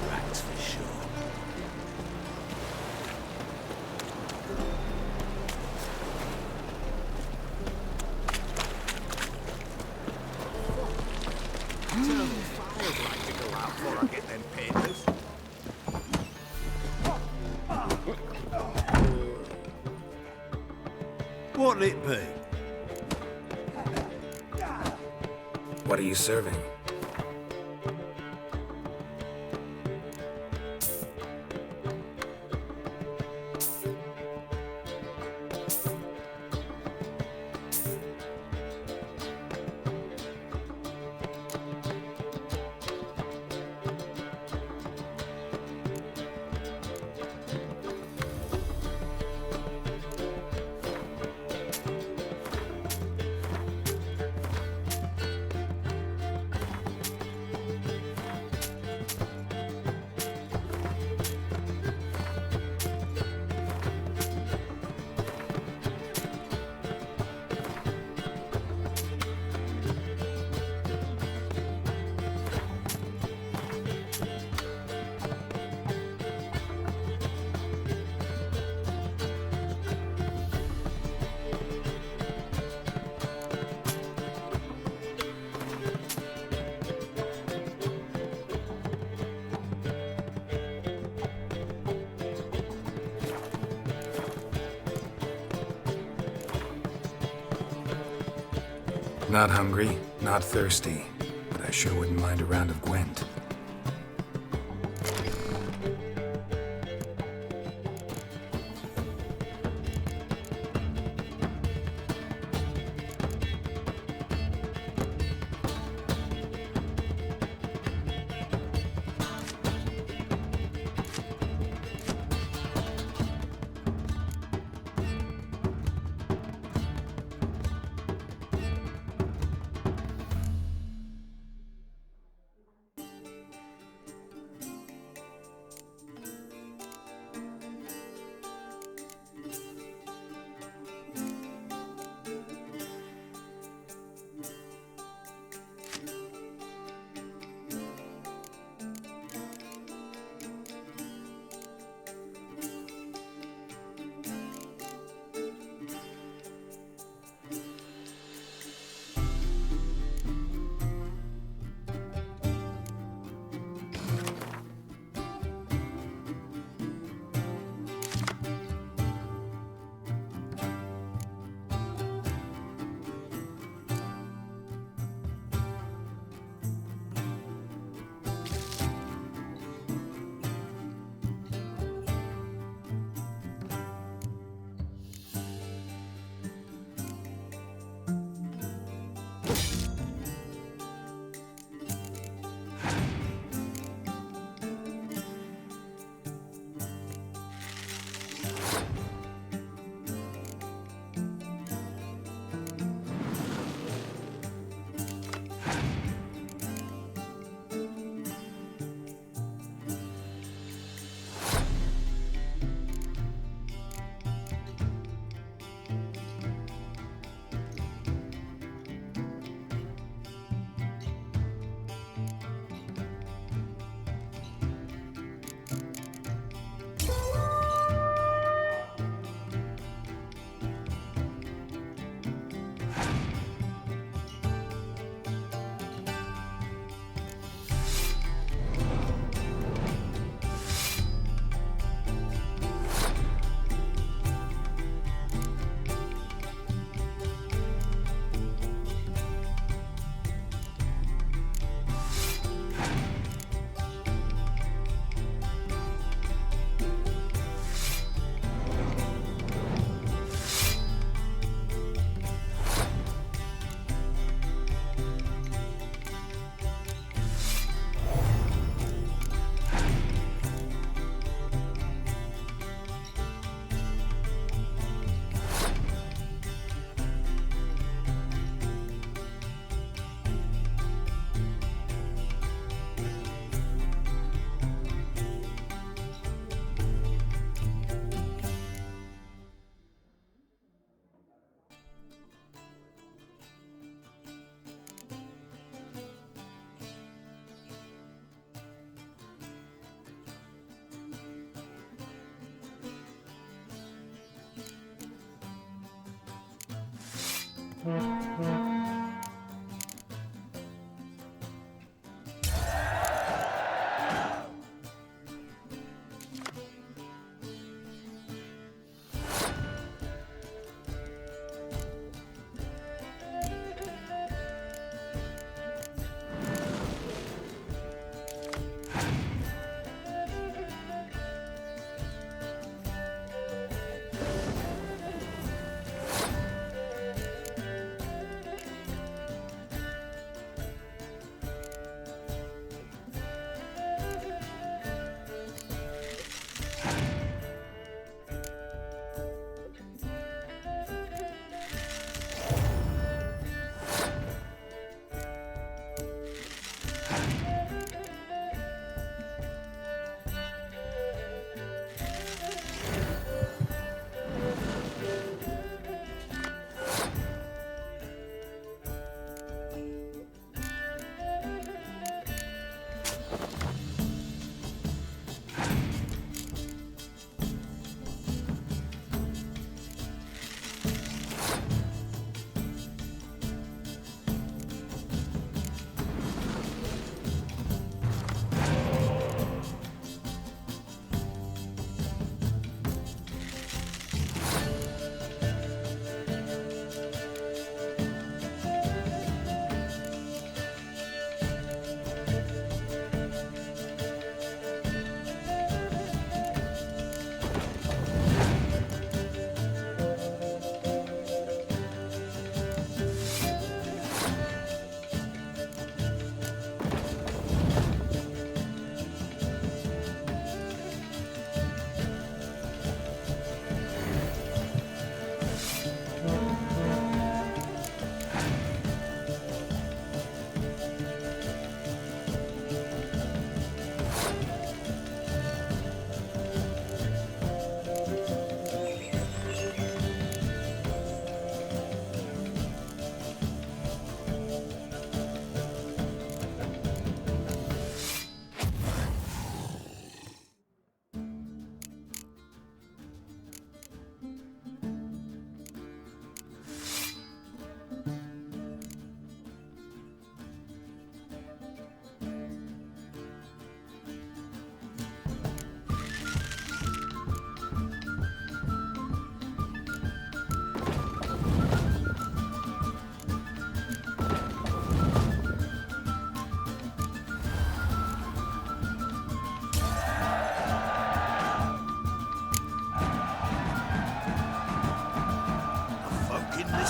Rats for sure. What'll it be? What are you serving? Not hungry, not thirsty, but I sure wouldn't mind a round of Gwent.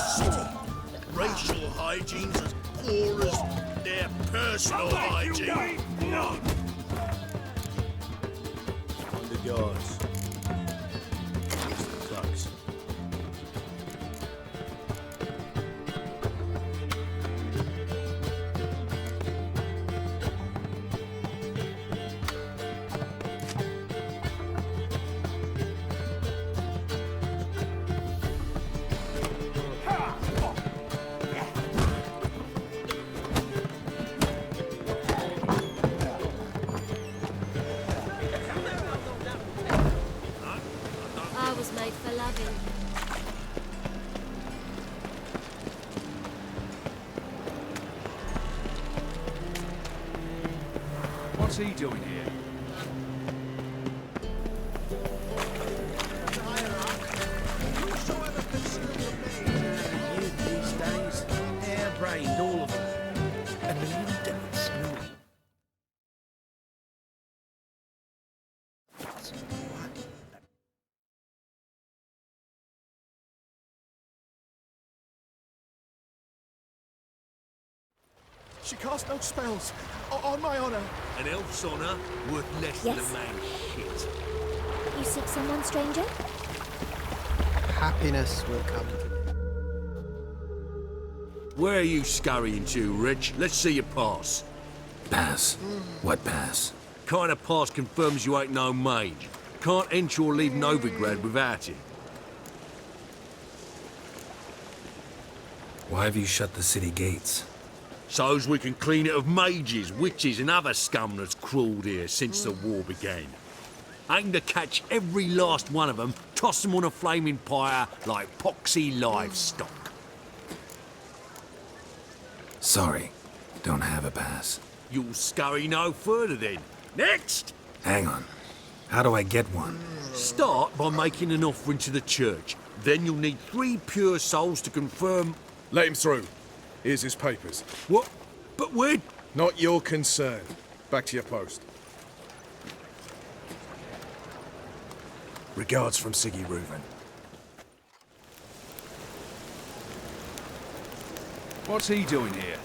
this city. Racial hygiene's as poor as their personal hygiene. The guards. It's the thugs. I was made for loving. What's he doing here? Youth these days, hair-brained, all of them. And the little devils screwy. She cast no spells. On my honor. An elf's honor worth less Yes? than a man's shit. You seek someone, stranger? Happiness will come to me. Where are you scurrying to, Rich? Let's see your pass. Pass? What pass? Kind of pass confirms you ain't no mage. Can't enter or leave Novigrad without it. Why have you shut the city gates? So's we can clean it of mages, witches, and other scum that's crawled here since the war began. Aim to catch every last one of them, toss them on a flaming pyre like poxy livestock. Sorry, don't have a pass. You'll scurry no further then. Next! Hang on. How do I get one? Start by making an offering to the church. Then you'll need 3 pure souls to confirm... Let him through. Here's his papers. What? But we're... Not your concern. Back to your post. Regards from Siggy Reuven. What's he doing here?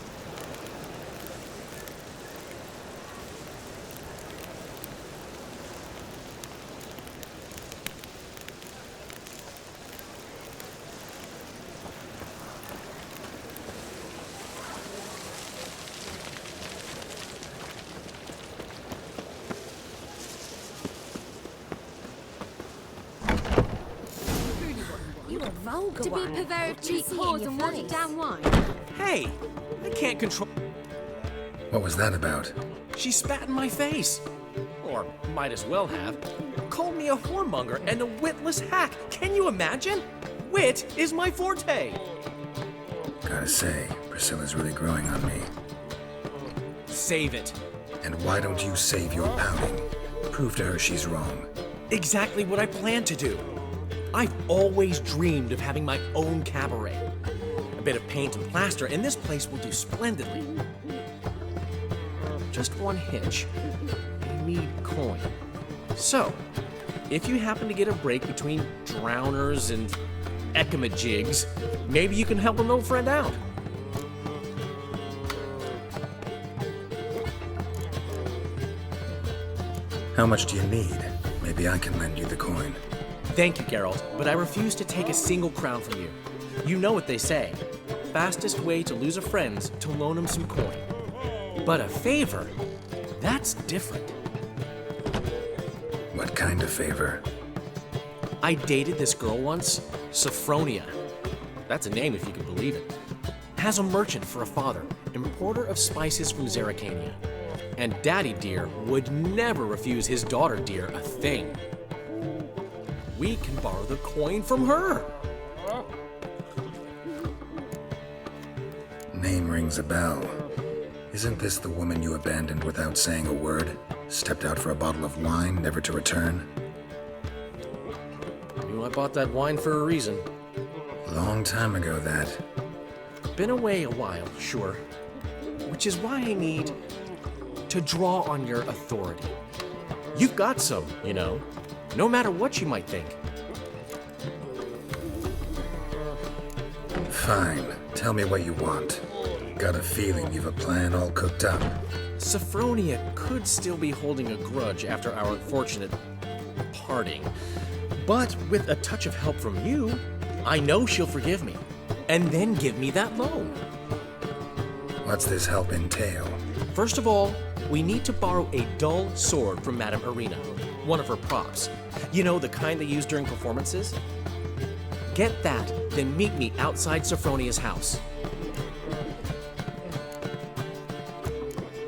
You were vulgar To be one. purveyor of cheap whores and watered down wine. Hey, I can't control. What was that about? She spat in my face. Or might as well have. Called me a whoremonger and a witless hack. Can you imagine? Wit is my forte. Gotta say, Priscilla's really growing on me. Save it. And why don't you save your pouting? Prove to her she's wrong. Exactly what I plan to do. I've always dreamed of having my own cabaret. A bit of paint and plaster, and this place will do splendidly. Just one hitch. I need coin. So, if you happen to get a break between drowners and ekamajigs, maybe you can help an old friend out. How much do you need? Maybe I can lend you the coin. Thank you, Geralt, but I refuse to take a single crown from you. You know what they say. Fastest way to lose a friend's to loan him some coin. But a favor, that's different. What kind of favor? I dated this girl once, Sophronia. That's a name if you can believe it. Has a merchant for a father, importer of spices from Zerrikania. And Daddy Dear would never refuse his daughter Dear a thing. We can borrow the coin from her. Name rings a bell. Isn't this the woman you abandoned without saying a word? Stepped out for a bottle of wine, never to return? Knew I bought that wine for a reason. Long time ago, that. Been away a while, sure. Which is why I need to draw on your authority. You've got some, you know, no matter what you might think. Fine. Tell me what you want. Got a feeling you've a plan all cooked up. Sophronia could still be holding a grudge after our unfortunate parting. But with a touch of help from you, I know she'll forgive me. And then give me that loan. What's this help entail? First of all, we need to borrow a dull sword from Madame Irina, one of her props. You know, the kind they use during performances? Get that, then meet me outside Sophronia's house.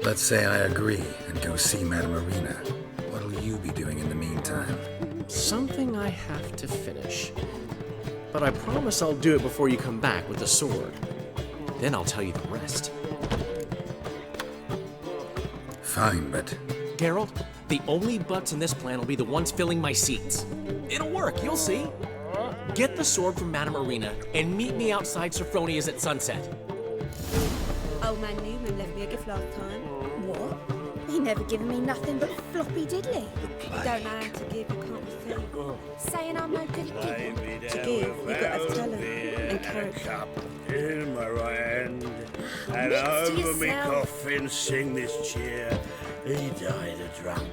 Let's say I agree and go see Madame Irina. What'll you be doing in the meantime? Something I have to finish. But I promise I'll do it before you come back with the sword. Then I'll tell you the rest. Fine, but... Geralt, the only butts in this plan will be the ones filling my seats. It'll work, you'll see. Get the sword from Madame Irina and meet me outside Sophronia's at sunset. Old man Newman left me a gift last time. What? He never given me nothing but floppy diddly. You don't know how to give, you can't receive. Saying I'm no good at giving. To give, you've got to have talent and character. In my right hand, and Mix to over me yourself. coffin sing this cheer. He died a drunk.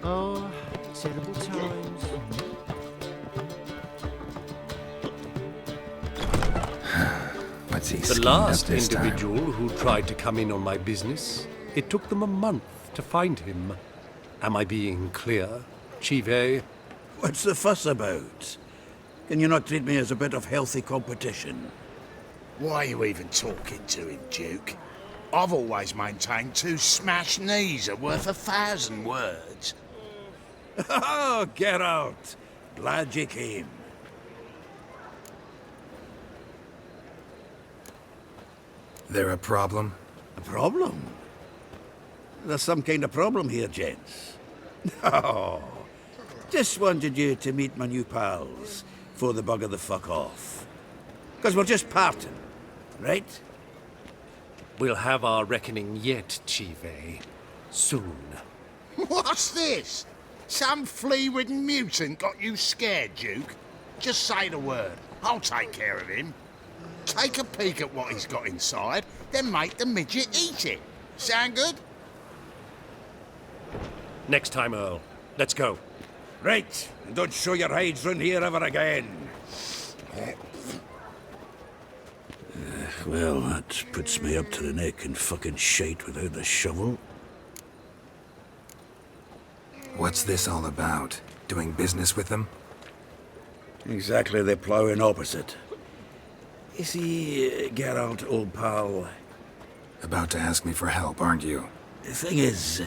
Oh, terrible times. What's he The schemed last up this time? individual who tried to come in on my business, it took them a month to find him. Am I being clear, Chive? What's the fuss about? Can you not treat me as a bit of healthy competition? Why are you even talking to him, Duke? I've always maintained 2 smashed knees are worth 1,000 words. Oh, get out! Glad you came. There a problem? A problem? There's some kind of problem here, gents. No. Just wanted you to meet my new pals before they bugger the fuck off. Because we're just parting, right? We'll have our reckoning yet, Chive. Soon. What's this? Some flea-ridden mutant got you scared, Duke? Just say the word. I'll take care of him. Take a peek at what he's got inside, then make the midget eat it. Sound good? Next time, Earl. Let's go. Right, and don't show your hides round here ever again. Well, that puts me up to the neck in fucking shite without the shovel. What's this all about? Doing business with them? Exactly the ploughing opposite. You see, Geralt, old pal... About to ask me for help, aren't you? The thing is,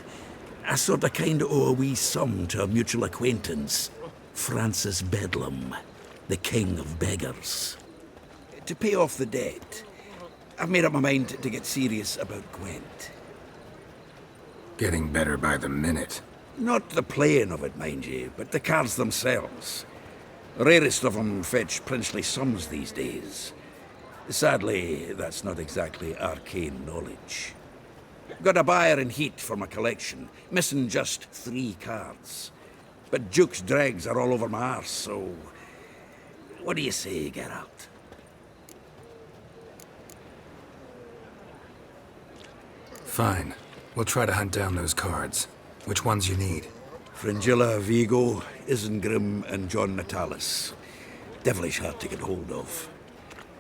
I sort of kind of owe a wee sum to a mutual acquaintance, Francis Bedlam, the king of beggars. To pay off the debt, I've made up my mind to get serious about Gwent. Getting better by the minute. Not the playing of it, mind you, but the cards themselves. The rarest of them fetch princely sums these days. Sadly, that's not exactly arcane knowledge. Got a buyer in heat for my collection, missing just 3 cards. But Duke's dregs are all over my arse, so... What do you say, Geralt? Fine. We'll try to hunt down those cards. Which ones you need? Fringilla, Vigo, Isengrim, and John Natalis. Devilish hard to get hold of.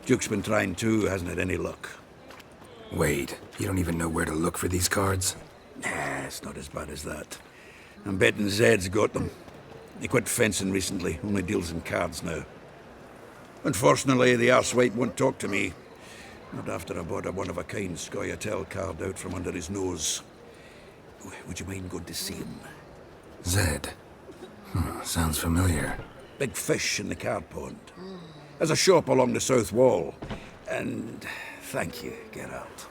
Duke's been trying too, hasn't had any luck. Wait, you don't even know where to look for these cards? Nah, it's not as bad as that. I'm betting Zed's got them. He quit fencing recently, only deals in cards now. Unfortunately, the arsewipe won't talk to me. Not after I bought a one-of-a-kind Scoia'tael card out from under his nose. Would you mind going to see him? Zed. Sounds familiar. Big fish in the card pond. There's a shop along the south wall. And thank you, Geralt.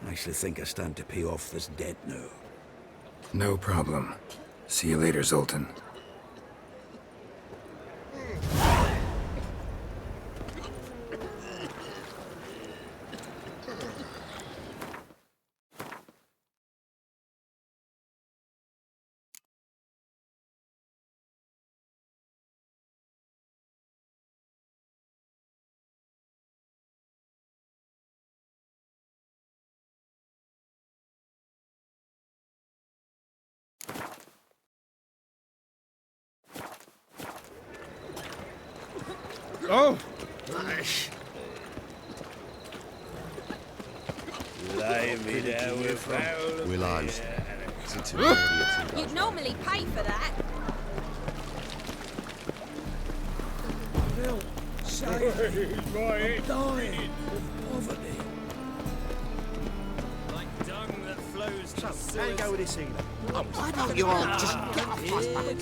I actually think I stand to pay off this debt now. No problem. See you later, Zoltan. Oh! Willows. You'd normally pay for that. I'm dying of poverty. Like dung that flows to So, how you go with this healer? Why don't you all just get off my back?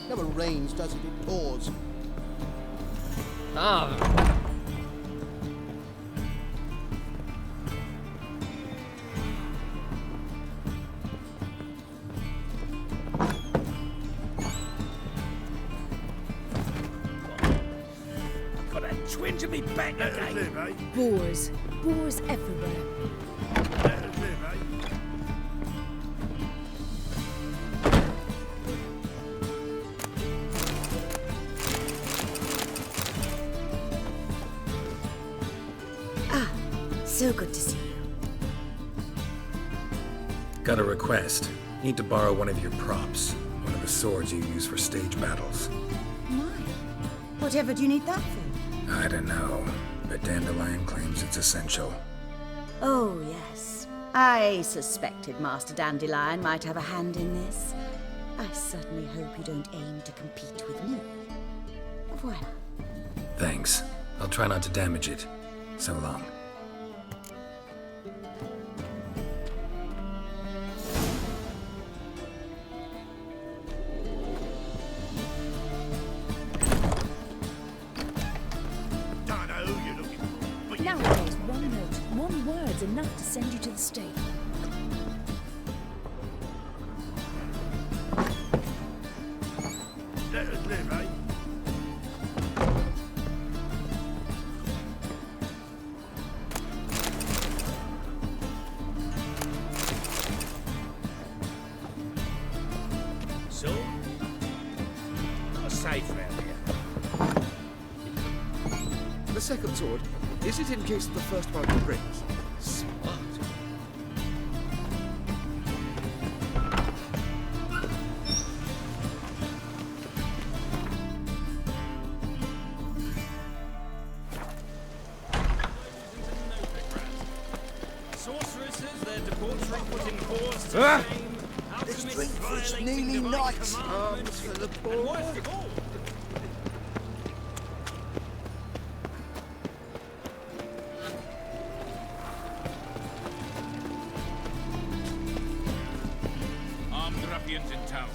Never rains, does it? It pours. Got a twinge of me back again. Boars. Boars everywhere. So good to see you. Got a request. Need to borrow one of your props. One of the swords you use for stage battles. My. Whatever do you need that for? I don't know, but Dandelion claims it's essential. Oh, yes. I suspected Master Dandelion might have a hand in this. I certainly hope you don't aim to compete with me. Voilà. Thanks. I'll try not to damage it. So long. Nowadays, one note, one word's enough to send you to the stake. Let us live, eh? So, not safe round here. The second sword, is it in case the first one breaks? Smart. Sorceresses, their debauchery put in pause to shame. This drink is nearly night. Arms for the poor. And worst of all, armed ruffians in town.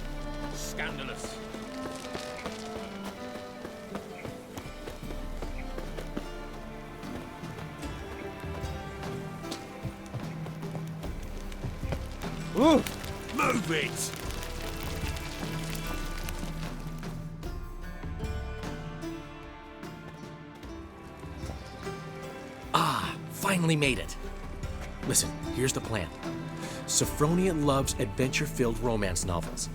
Scandalous. Move it! Ah, finally made it. Listen, here's the plan. Sophronia loves adventure-filled romance novels.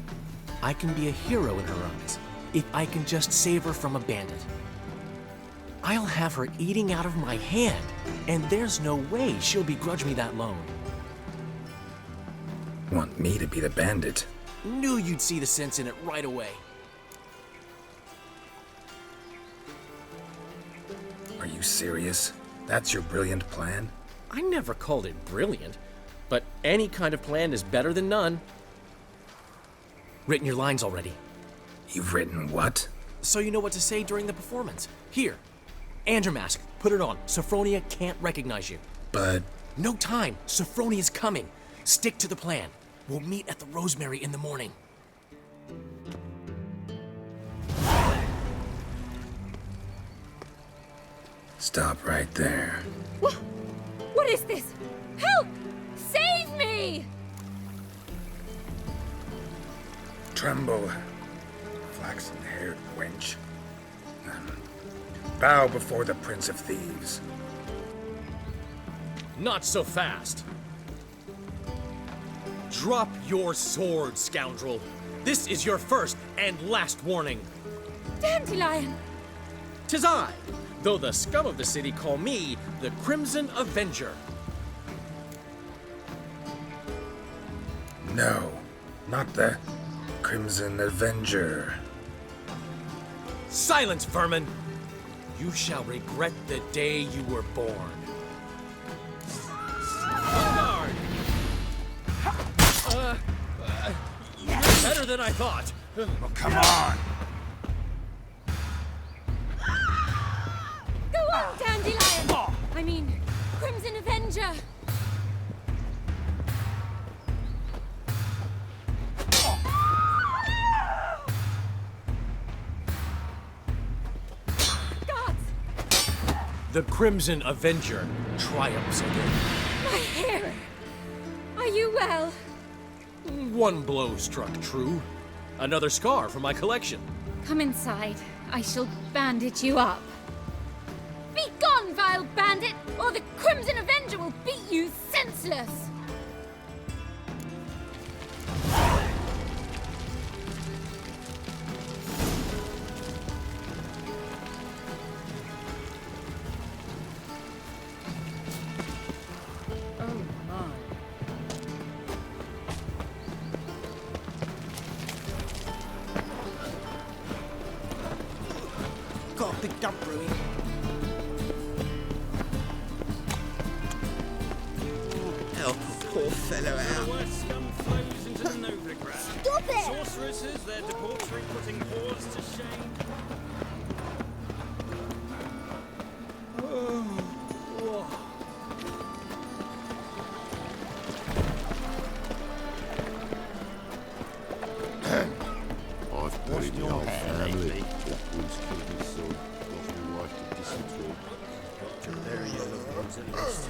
I can be a hero in her eyes if I can just save her from a bandit. I'll have her eating out of my hand, and there's no way she'll begrudge me that loan. Want me to be the bandit? Knew you'd see the sense in it right away. Are you serious? That's your brilliant plan? I never called it brilliant, but any kind of plan is better than none. Written your lines already. You've written what? So you know what to say during the performance. Here, and your mask. Put it on. Sophronia can't recognize you. But... No time. Sophronia's coming. Stick to the plan. We'll meet at the Rosemary in the morning. Stop right there. What is this? Help! Save me! Tremble, flaxen-haired wench. Bow before the Prince of Thieves. Not so fast. Drop your sword, scoundrel. This is your first and last warning. Dandelion! 'Tis I, though the scum of the city call me the Crimson Avenger. No, not the Crimson Avenger. Silence, vermin! You shall regret the day you were born. Guard! You're better than I thought. Oh, come on! Go on, Dandelion! I mean, Crimson Avenger! The Crimson Avenger triumphs again. My hair! Are you well? One blow struck true. Another scar from my collection. Come inside. I shall bandage you up. Be gone, vile bandit, or the Crimson Avenger will beat you senseless! Got a big dump brewing. Help a poor fellow out. Worst scum flows into the Novigrad. Stop it! Sorceresses, their debauchery putting whores to shame. I've buried the whole family. One's killed his son, lost my wife to dysentery. Very yellow ones at least.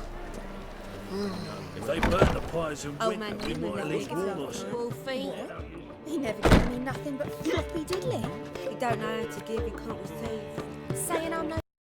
If they burn the pyres in Oh, winter, man, we you might at know least big warn enough. us. Wolfie. He never gave me nothing but floppy diddly. You don't know how to give, you can't receive. Saying I'm no